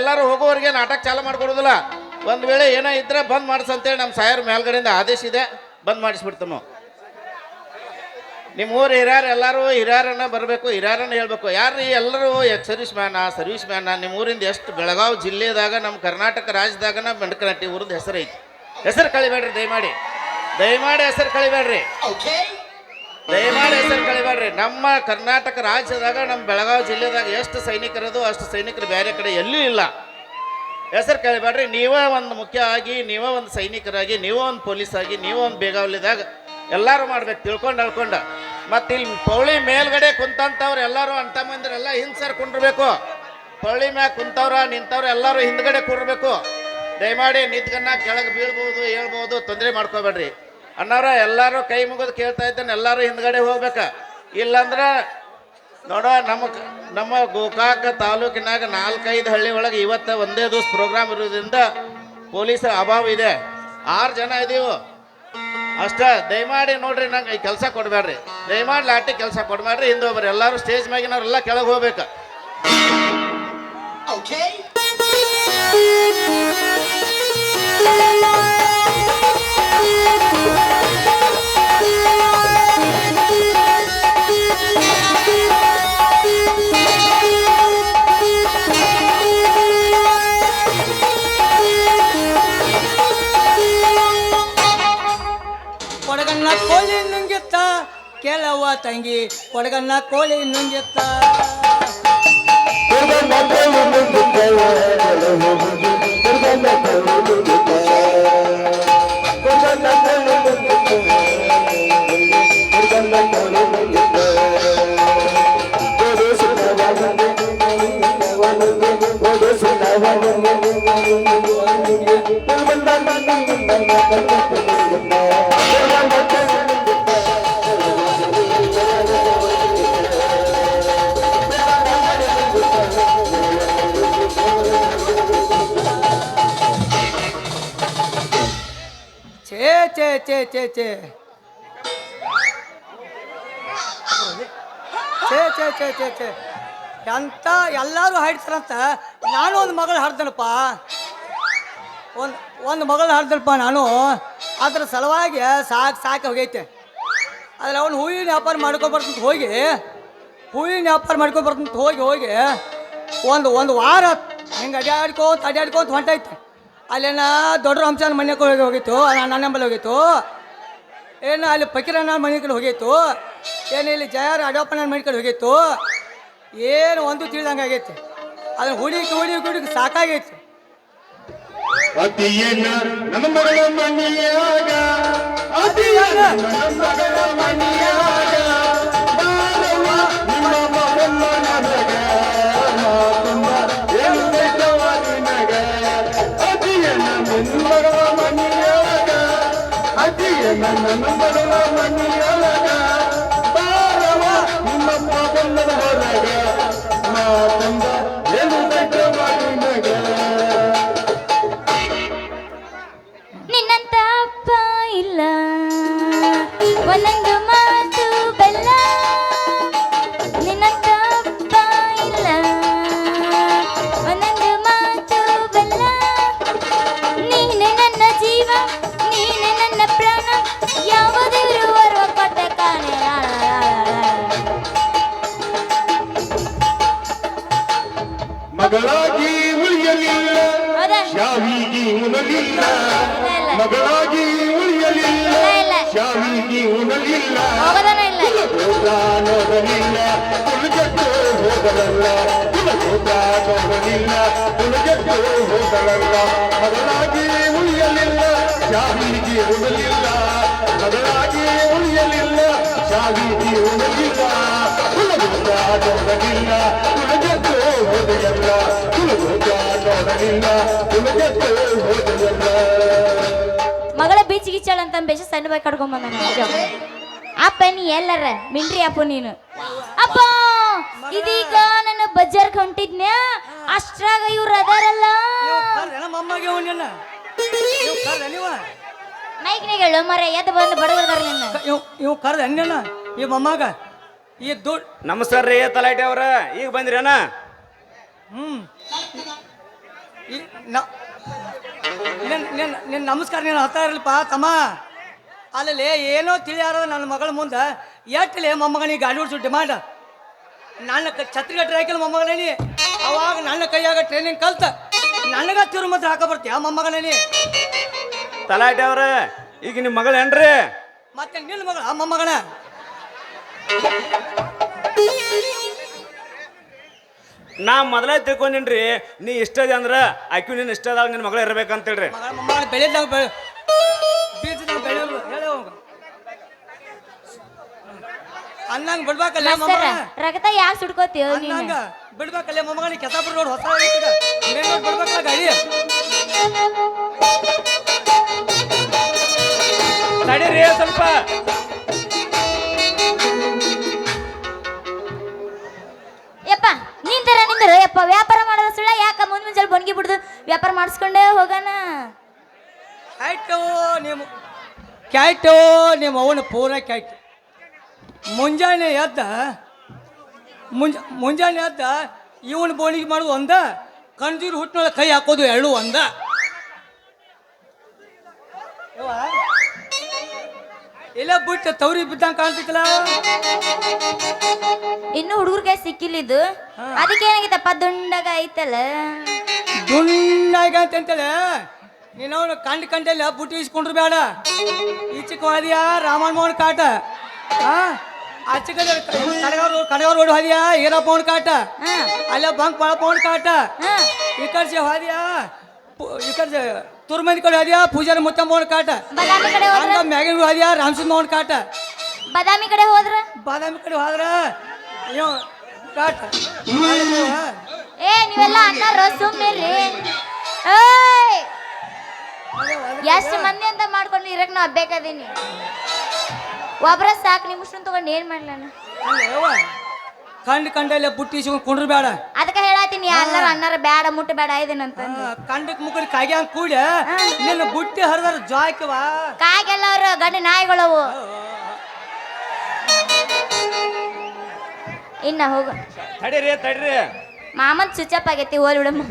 S7: ಎಲ್ಲರೂ ಹೋಗೋವರೆಗೆ ನಾಟಕ ಚಾಲು ಮಾಡ್ಕೊಡೋದಿಲ್ಲ. ಒಂದು ವೇಳೆ ಏನೋ ಇದ್ರೆ ಬಂದ್ ಮಾಡಿಸಂತೇಳಿ ನಮ್ಮ ಸಾಯರ್ ಮೇಲ್ಗಡೆಯಿಂದ ಆದೇಶ ಇದೆ, ಬಂದ್ ಮಾಡಿಸ್ಬಿಡ್ತಾನು. ನಿಮ್ಮ ಊರು ಹಿರಿಯರು ಎಲ್ಲರೂ ಹಿರಿಯರನ್ನ ಬರಬೇಕು, ಹಿರಿಯರನ್ನ ಹೇಳ್ಬೇಕು. ಯಾರು ಎಲ್ಲರೂ ಸರ್ವಿಸ್ ಮ್ಯಾನ ನಿಮ್ಮ ಊರಿಂದ ಎಷ್ಟು ಬೆಳಗಾವಿ ಜಿಲ್ಲೆದಾಗ ನಮ್ಮ ಕರ್ನಾಟಕ ರಾಜ್ಯದಾಗನ ಬೆಂಡಕನಟ್ಟಿ ಊರದ ಹೆಸರು ಐತಿ. ಹೆಸರು ಕಳಿಬೇಡ್ರಿ ದಯಮಾಡಿ ಹೆಸರು ಕಳಿಬೇಡ್ರಿ. ಹೆಸರು ಕಳಿಬೇಡ್ರಿ. ನಮ್ಮ ಕರ್ನಾಟಕ ರಾಜ್ಯದಾಗ ನಮ್ಮ ಬೆಳಗಾವಿ ಜಿಲ್ಲೆದಾಗ ಎಷ್ಟು ಸೈನಿಕರದು ಅಷ್ಟು ಸೈನಿಕರು ಬೇರೆ ಕಡೆ ಎಲ್ಲೂ ಇಲ್ಲ. ಹೆಸರು ಕಳಿಬೇಡ್ರಿ. ನೀವೇ ಒಂದು ಮುಖ್ಯ ಆಗಿ, ನೀವೇ ಒಂದು ಸೈನಿಕರಾಗಿ, ನೀವೇ ಒಂದು ಪೊಲೀಸ್ ಆಗಿ, ನೀವೇ ಒಂದು ಬೇಗಾವಲಿದಾಗ ಎಲ್ಲರೂ ಮಾಡ್ಬೇಕು ತಿಳ್ಕೊಂಡು. ಮತ್ತು ಇಲ್ಲಿ ಪೌಳಿ ಮೇಲ್ಗಡೆ ಕುಂತಂಥವ್ರು ಎಲ್ಲರೂ ಅಂಟ ಮಂದಿರೆಲ್ಲ ಹಿಂದೆ ಸೇರ್ಕೊಂಡಿರ್ಬೇಕು. ಪೌಳಿ ಮ್ಯಾಗ ಕುಂತವ್ರ ನಿಂತವ್ರು ಎಲ್ಲರೂ ಹಿಂದ್ಗಡೆ ಕೂರ್ಬೇಕು. ದಯಮಾಡಿ ನಿಂತ್ಕನ್ನ ಕೆಳಗೆ ಬೀಳ್ಬೋದು, ಹೇಳ್ಬೋದು, ತೊಂದರೆ ಮಾಡ್ಕೋಬೇಡ್ರಿ. ಅಣ್ಣವ್ರ ಎಲ್ಲರೂ ಕೈ ಮುಗಿದು ಕೇಳ್ತಾ ಇದ್ದಾನೆ, ಎಲ್ಲರೂ ಹಿಂದ್ಗಡೆ ಹೋಗ್ಬೇಕ. ಇಲ್ಲಂದ್ರೆ ನೋಡೋ ನಮ್ಮ ಗೋಕಾಕ ತಾಲೂಕಿನಾಗ 4-5 ಹಳ್ಳಿ ಒಳಗೆ ಇವತ್ತು ಒಂದೇ ದಿವಸ ಪ್ರೋಗ್ರಾಮ್ ಇರೋದ್ರಿಂದ ಪೊಲೀಸರ ಅಭಾವ ಇದೆ. 6 ಜನ ಇದೀವು ಅಷ್ಟ. ದಯಮಾಡಿ ನೋಡ್ರಿ, ನಂಗೆ ಈ ಕೆಲಸ ಕೊಡಬೇಡ್ರಿ. ದಯಮಾಡಿ ಲಾಟಿ ಕೆಲಸ ಕೊಡಬೇಡ್ರಿ. ಹಿಂದೆ ಹೋಗ್ರಿ. ಎಲ್ಲರೂ ಸ್ಟೇಜ್ ಮ್ಯಾಗಿನವ್ರೆಲ್ಲ ಕೆಳಗೆ ಹೋಗ್ಬೇಕು.
S8: ಕೊಡಗನ್ನ ಕೋಳಿ ನುಂಗಿತ್ತ ಕೆಲವ ತಂಗಿ, ಕೊಡಗನ್ನ ಕೋಳಿ ನುಂಗಿತ್ತ. ಛೇ ಅಂತ ಎಲ್ಲರೂ ಹಾಡ್ತಾರಂತ ನಾನು ಒಂದು ಮಗಳು ಹಾಡ್ದನಪ್ಪ. ಒಂದು ಮಗಳು ಹಾಡ್ದನಪ್ಪ ನಾನು. ಅದ್ರ ಸಲುವಾಗಿ ಸಾಕು ಹೋಗೈತೆ. ಆದರೆ ಅವನು ಹೂವಿನ ವ್ಯಾಪಾರ ಮಾಡ್ಕೊಬರ್ತಂತ ಹೋಗಿ ಒಂದು ವಾರ ಹಿಂಗೆ ಅಡ್ಯಾಡ್ಕೊಂತ ಹೊಂಟೈತೆ. ಅಲ್ಲೇನ ದೊಡ್ಡ ಅಂಶನ ಮನೆ ಕಡೆ ಹೋಗಿತ್ತು, ನನ್ನ ಬಳಿ ಹೋಗಿತ್ತು. ಏನು ಅಲ್ಲಿ ಫಕೀರನ ಮನೆ ಕಡೆ ಹೋಗಿತ್ತು. ಏನು ಇಲ್ಲಿ ಜಯಾರ ಅಡ್ಯಪ್ಪನ ಮನೆ ಕಡೆ ಹೋಗಿತ್ತು. ಏನು ಒಂದು ತಿಳಿದಂಗೆ ಆಗೈತಿ. ಅದನ್ನ ಹುಡುಗಿ ಸಾಕಾಗೈತಿ.
S5: ನನ್ನ ಮಗಳ ಮನೆಯಾಗ ನನ್ನ ಮಗಳ ಮನೆಯಾಗ ಬಾರವ ನಿಮ್ಮಪ್ಪ ಬಂದದ ಹೊರಗ ಮಾತಂದ ಏನು ಮನೆಯಾಗ.
S6: ನಿನ್ನಂತ ಅಪ್ಪ ಇಲ್ಲ, ಒಂದೊಂದು ಮಾತು ಬೆಲ್ಲ. ನಿನ್ನಂತ ಅಪ್ಪ ಇಲ್ಲ, ಒಂದೊಂದು ಮಾತು ಬೆಲ್ಲ. ನೀನೆ ನನ್ನ ಜೀವ, ನೀನೆ ನನ್ನ ಪ್ರಾಣ, ಯಾವ ದೇವರು ಬರುವ ಕೊಟ್ಟ ಕಾಣೆ.
S5: ಮಗಳಾಗಿ ಉಳಿಯಲಿಲ್ಲ, ಶಾವಿಗೆ ಉಣಲಿಲ್ಲ. ಮಗಳಾಗಿ ಉಳಿಯಲಿಲ್ಲ, ಶಾವಿಗೆ ಉಣಲಿಲ್ಲ. ನೋಡಲಿಲ್ಲ ತುಳುಗಟ್ಟು ಹೋಗಲಲ್ಲ, ನೋಡಲಿಲ್ಲ ತುಳುಗಟ್ಟು ಹೋಗಲಲ್ಲ. ಮಗಳಾಗಿ ಉಳಿಯಲಿಲ್ಲ, ಶಾವಿಗೆ ಉಣಲಿಲ್ಲ. ಮಗಳಾಗಿ ಉಳಿಯಲಿಲ್ಲ, ಶಾವಿಗೆ ಉಣಲಿಲ್ಲ. ನೋಡಲಿಲ್ಲ ತುಳುಗಟ್ಟು ಹೋಗಲಲ್ಲ, ನೋಡಲಿಲ್ಲ ತುಳುಗಟ್ಟು ಹೋಗಲಲ್ಲ.
S6: ಮಗಳ ಬೀಚ್ ಗೀಚಾಳ ಅಂತ ಬೇಷ ಸಣ್ಣ ಬಾಯಿ ಕಡ್ಕೊಂಡ್ ಬಂದ. ಅಪ್ಪ ನೀ ಎಲ್ಲರ ಮಿಂಟ್ರಿ ಅಪ್ಪ ನೀನು. ಅಪ್ಪ ಇದೀಗ ನನ್ನ ಬಜಾರ್ಗೆ ಹೊಂಟಿದ್ನ್ಯಾ, ಅಷ್ಟ್ರಾಗ ಇವ್ರು ಅದಾರಲ್ಲ. ಮೈಕ್ನಾಗ ಹೇಳು ಮರ ಎದ್ದು ಬಂದು ಬಡಗರ್ದಾರ ನಿನ್ನ.
S8: ಇವ್ ಕರ್ದ ಅನ್ಯನ ಈ ಮೊಮ್ಮಗ ಈ ದುಡ್ಡು.
S4: ನಮಸ್ಕಾರ ರೀ ತಲಾಟೆ ಅವ್ರ, ಈಗ ಬಂದ್ರೇನ?
S8: ನಿನ್ನ ನಮಸ್ಕಾರ ನೀನು ಹತ್ತಾ ಇರಲ್ಪ ತಮ್ಮ. ಅಲ್ಲಿ ಏನೋ ತಿಳಿಯಾರ ನನ್ನ ಮಗಳ ಮುಂದೆ ಎಟ್ಟಲೆ ಮೊಮ್ಮಗನಿ ಗಾಡಿ ಓಡಿಸು ಡಿಮಾಂಡ್ ನನ್ನ ಛತ್ರಿ ಗಟ್ರೆ ಹಾಕಿಲ್ಲ ಮೊಮ್ಮಗನೇನಿ ಅವಾಗ ನನ್ನ ಕೈಯಾಗ ಟ್ರೈನಿಂಗ್ ಕಲ್ತ ನನಗ ತಿರುಮತ್ರ ಹಾಕ ಬರ್ತೀಯ ಮೊಮ್ಮಗನೇನಿ
S4: ತಲಾಟೆ ಅವ್ರ ಈಗ ನಿಮ್ಮ ಮಗಳೇನ್ರಿ
S8: ಮತ್ತೆ ನಿನ್ನ ಮಗಳ ಮೊಮ್ಮಗನ
S4: ನಾ ಮೊದಲೇ ತಿಳ್ಕೊಂಡಿನ್ರಿ ನೀ ಇಷ್ಟದ ಅಂದ್ರ ಆಕಿ ನಿನ್ನ ಇಷ್ಟದಾಗ ನಿನ್ನ ಮಗಳು ಇರ್ಬೇಕಂತೇಳ್ರಿ
S8: ಮೊಮ್ಮಗನ ಬೆಳೆದಾಗ ಬೀಜದಾಗ ಬೆಳೆಯೋರು ಹೇಳಿ ಅನ್ನಂಗ ಬಿಡ್ಬೇಕಲ್ಲ
S6: ಮಾಸ್ತರ ರಗತ ಯಾಕೆ ಸುಡ್ಕೋತೀಯ ನೀನು
S8: ಅನ್ನಂಗ ಬಿಡ್ಬೇಕಲ್ಲ ಮೊಮ್ಮಗನ ಕೆಸಾಪುರ ರೋಡ್ ಹೊಸ ಮೇನ್ ರೋಡ್ ಬಿಡ್ಬೇಕಲ್ಲ ಗಾಡಿ
S4: ನಡೀರಿ ಸ್ವಲ್ಪ
S6: ಯಪ್ಪ ನಿಂತರ ಯಪ್ಪ ವ್ಯಾಪಾರ ಮಾಡೋದ ಸುಳ್ಳ ಯಾಕ ಮುಂಜಾನೆ ಬೊಣಗಿ ಬಿಡುದು ವ್ಯಾಪಾರ ಮಾಡಿಸ್ಕೊಂಡೇ ಹೋಗೋಣ
S8: ಕ್ಯಾಯ್ಟೋ ನಿಮ್ಮ ಅವನ ಪೂರ ಕ್ಯಾಯ್ಟ್ ಮುಂಜಾನೆ ಎದ್ದ ಇವನ್ ಬೋಣಿಗೆ ಮಾಡೋದು ಒಂದ ಕಣ್ಜೀರು ಹುಟ್ಟಿನೊಳಗೆ ಕೈ ಹಾಕೋದು ಎರಡು ಒಂದ ಇಲ್ಲ ಬಿಟ್ಟು ತವ್ರಿ ಬಿದ್ದಂಗೆ ಕಾಣ್ತಿತ್ತಲ್ಲ
S6: ಇನ್ನು ಹುಡುಗರ ಕೈ ಸಿಕ್ಕಿಲ್ಲಿದ್ದು ಅದಕ್ಕೆ ಏನಾಗಿತ್ತಪ್ಪ ದುಂಡಾಗ ಐತಲ್ಲ
S8: ದುಣ್ಣಾಗ ಅಂತೇಳಿ ನೀನು ಅವನು ಕಂಡಲ್ಲ ಬುಟ್ಟಿ ಇಸ್ಕೊಂಡ್ರು ಬೇಡ ಈಚಕ್ಕೆ ಹೋದ್ಯ ರಾಮನ್ ಮೋಹನ್ ಕಾಟ ಆಚೆ ಕಡೆ ಕಡೆಯವ್ರು ರೋಡ್ ಹೋದ್ಯ ಈರಪ್ಪ ಮೋಹನ್ ಕಾಟ ಅಲ್ಲ ಬಂಕ್ ಬಾಳಪ್ಪ ಮೋಹನ್ ಕಾಟ ಈ ಕಡೆ ಹೋದ್ಯ ಈ ಕಡೆ ತುರ್ಮಂದಿ ಕಡೆ ಹೋದ್ಯ ಪೂಜಾರಿ ಮುತ್ತ ಮೋಹನ್ ಕಾಟ
S6: ಬಾದಾಮಿ ಕಡೆ ಹೋದ್ರ
S8: ಮ್ಯಾಗಿನ ಹೋದ್ಯ ರಾಮಸಿಂಗ್ ಮೋಹನ್ ಕಾಟ
S6: ಬಾದಾಮಿ ಕಡೆ ಹೋದ್ರ
S8: ಇವ್ ಕಾಟ
S6: ಏ ನೀವೆಲ್ಲ ಅಣ್ಣಾರ ಸುಮ್ಮನಿರ್ರಿ ಎಷ್ಟು ಮಂದಿ ಅಂತ ಮಾಡ್ಕೊಂಡು ಇರಕ್ ನಾ ಬೇಕಾದೀನಿ ಒಬ್ರ ಸಾಕು ನಿಮ್ಮ ಮುಷ್ಣ ತಗೊಂಡು ಏನ್ ಮಾಡ್ಲಾನ
S8: ಕಂಡಲ್ಲ ಬುಟ್ಟಿ ಇಸ್ಕೊಂಡು ಕುಂಡ್ರು ಬೇಡ
S6: ಅದಕ್ಕೆ ಹೇಳತ್ತೀನಿ ಎಲ್ಲಾರು ಅಣ್ಣಾರ ಬೇಡ ಮುಟ್ಟ ಬೇಡ ಇದೇನಂತ
S8: ಕಂಡಕ್ ಮುಖದ ಕಾಗಿ ಹಂಗ ಕೂಡ ನಿನ್ನ ಬುಟ್ಟಿ ಹರಿದಾರ ಜಾಕಿವ
S6: ಕಾಗೆಲ್ಲ ಅವ್ರು ಗಂಡ ನಾಯಿಗಳವು ಇನ್ನ ಹೋಗು
S4: ತಡೀರಿ
S6: ಮಾಮನ್ ಸ್ವಿಚ್ ಆಗೈತಿ ಹೋಲ್ ಬಿಡಮ್ಮ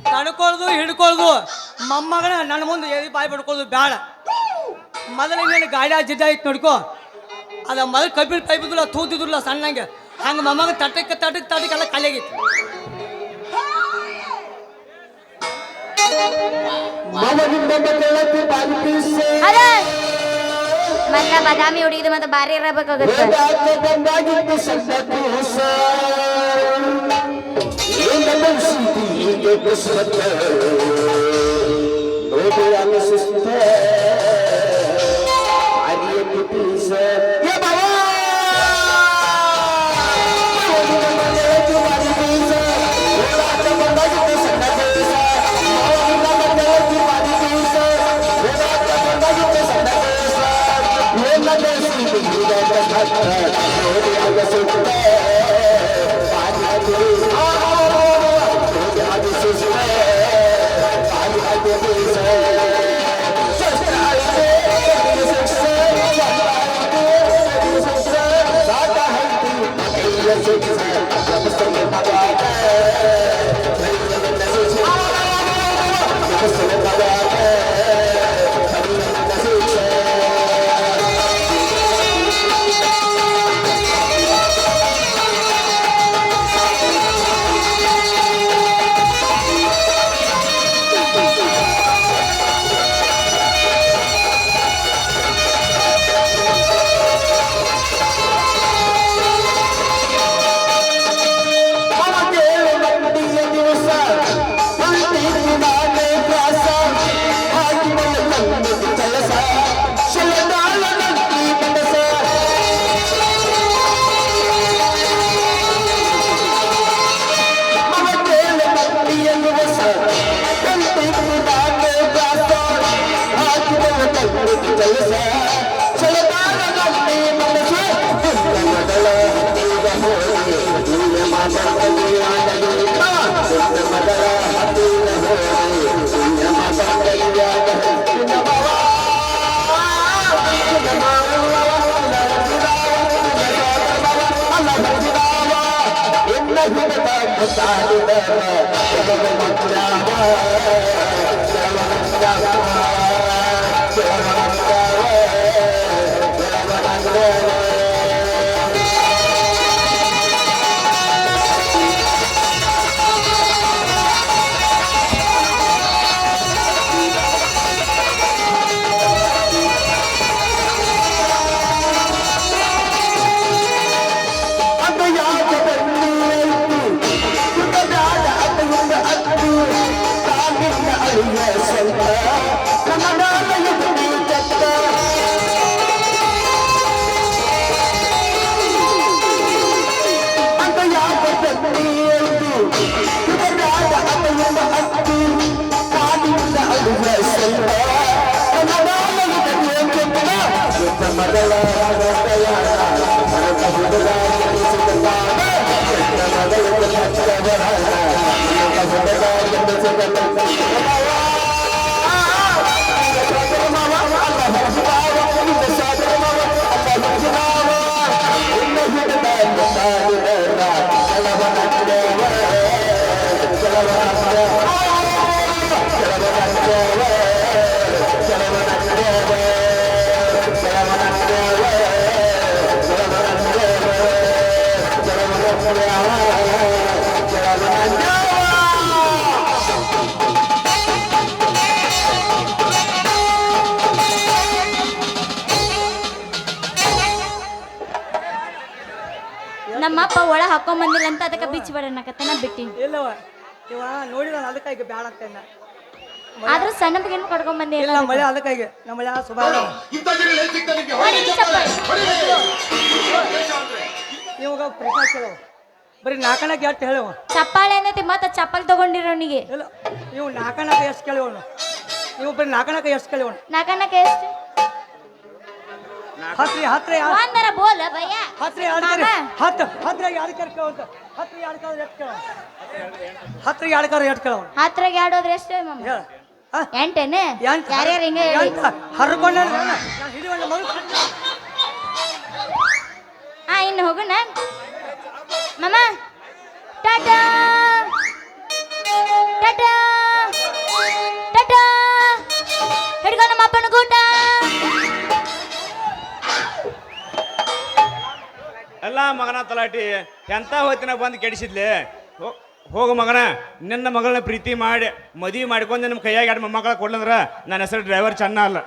S8: ತಡ್ಕೊಳ್ದು ಹಿಡ್ಕೊಳ್ದು ಮೊಮ್ಮಗನ ನನ್ನ ಮುಂದೆ ಎದಿ ಬಾಯಿ ಬಿಡ್ಕೊಳ್ದು ಬೇಡ ಮೊದಲ ಇನ್ನೇನು ಗಾಡಿ ಜಿಡ್ಡ ಐತ್ ನೋಡ್ಕೋ ಅದ ಮೊದಲು ಕಬ್ಬಿಣ ಪೈಪ್ ಇದ್ದಿಲ್ಲ ತೂತಿದ್ರಲ್ಲ ಸಣ್ಣಂಗೆ ಹಂಗ ಮೊಮ್ಮಗ ತಟಕ್ಕೆಲ್ಲ ಕಲೆಗಿತ್ತು
S6: ಮತ್ತೆ ಬಾದಾಮಿ ಹುಡುಗಿದು ಮತ್ತೆ ಬಾರಿ ಇರಬೇಕಾಗುತ್ತೆ
S5: Jai
S6: ನಮ್ಮಪ್ಪ ಒಳ ಹಾಕೊಂಡ್ ಬಂದಿಲ್ಲ ಅಂತ ಅದಕ್ಕೆ ಬಿಚ್ಚಿ ಬಿಡನಕತ್ತ ನಾ ಬಿಟ್ಟಿನಿ.
S8: ಇಲ್ಲವ ಇವ ನೋಡಿದ ಅದಕ್ಕಾಗಿ ಬ್ಯಾಡ ಆಗ್ತೇನೆ
S6: ಆದ್ರೂ ಸಣ್ಣ ಬಗೆನ್ ಕಡ್ಕೊಂಡ್ ಬಂದಿ
S8: ಇಲ್ಲ ಮಳೆ ಅದಕ್ಕಾಗಿ ನಮ್ಮ ಮಳೆ ಸುಭಾಗ ಇವಾಗ ಪ್ರಶ್ನೆ ಕೇಳವ ಬರೀ ನಾಲ್ಕನಾಗ ಎಷ್ಟು ಹೇಳುವ
S6: ಚಪ್ಪಾಳೆ ಏನೈತಿ ಮತ್ತ ಚಪ್ಪಲ್ ತಗೊಂಡಿರೋನಿಗೆ
S8: ಇಲ್ಲ ನೀವು ನಾಲ್ಕನಾಗ ಎಷ್ಟು ಕೇಳಿವನು ನೀವು ಬರೀ ನಾಲ್ಕನಾಗ ಎಷ್ಟು ಕೇಳಿವನು
S6: ನಾಕನಕ ಎಷ್ಟು
S8: ಹತ್ರಿ
S6: ಒಂದರ ಬೋಲ ಭಯ್ಯ
S8: ಹತ್ರಿ ಎರಡು ಹತ್ರ ಎರಡು ಕೇಳ್ಕೊಂತ ಹತ್ರಿ ಎರಡು ಕಾಲ ಎಷ್ಟು ಕೇಳವ ಹತ್ರಿ ಎರಡು ಕಾಲ ಎಷ್ಟು ಕೇಳವ
S6: ಹತ್ರಾಗ ಎರಡೋದ್ರೆ ಎಷ್ಟು ಮಮ್ಮ
S8: ಹೇಳ
S6: ಎಂಟೇನೆ ಯಾರ್ಯಾರು ಹಿಂಗೆ ಹೇಳಿ
S8: ಹರ್ಕೊಂಡ ಹಿಡಿಯುವ ಮಗು
S6: ಇನ್ನು ಹೋಗೋಣ ಮಮ್ಮ ಟಾಟಾ ಟಾಟಾ ಟಾಟಾ ಹಿಡ್ಕೊ ನಮ್ಮ ಅಪ್ಪನ ಊಟ
S4: ಎಲ್ಲ ಮಗನ ತಲಾಟಿ ಎಂತ ಹೊತ್ತಿನಾಗ ಬಂದು ಕೆಡಿಸಿದ್ಲೆ ಹೋಗು ಮಗನ ನಿನ್ನ ಮಗಳನ್ನ ಪ್ರೀತಿ ಮಾಡಿ ಮದುವೆ ಮಾಡ್ಕೊಂಡು ನಿಮ್ಮ ಕೈಯಾಗ ಎರಡು ಮೊಮ್ಮಕ್ಕಳ ಕೊಡ್ಲಂದ್ರ ನನ್ನ ಹೆಸರು ಡ್ರೈವರ್ ಚೆನ್ನ ಅಲ್ಲ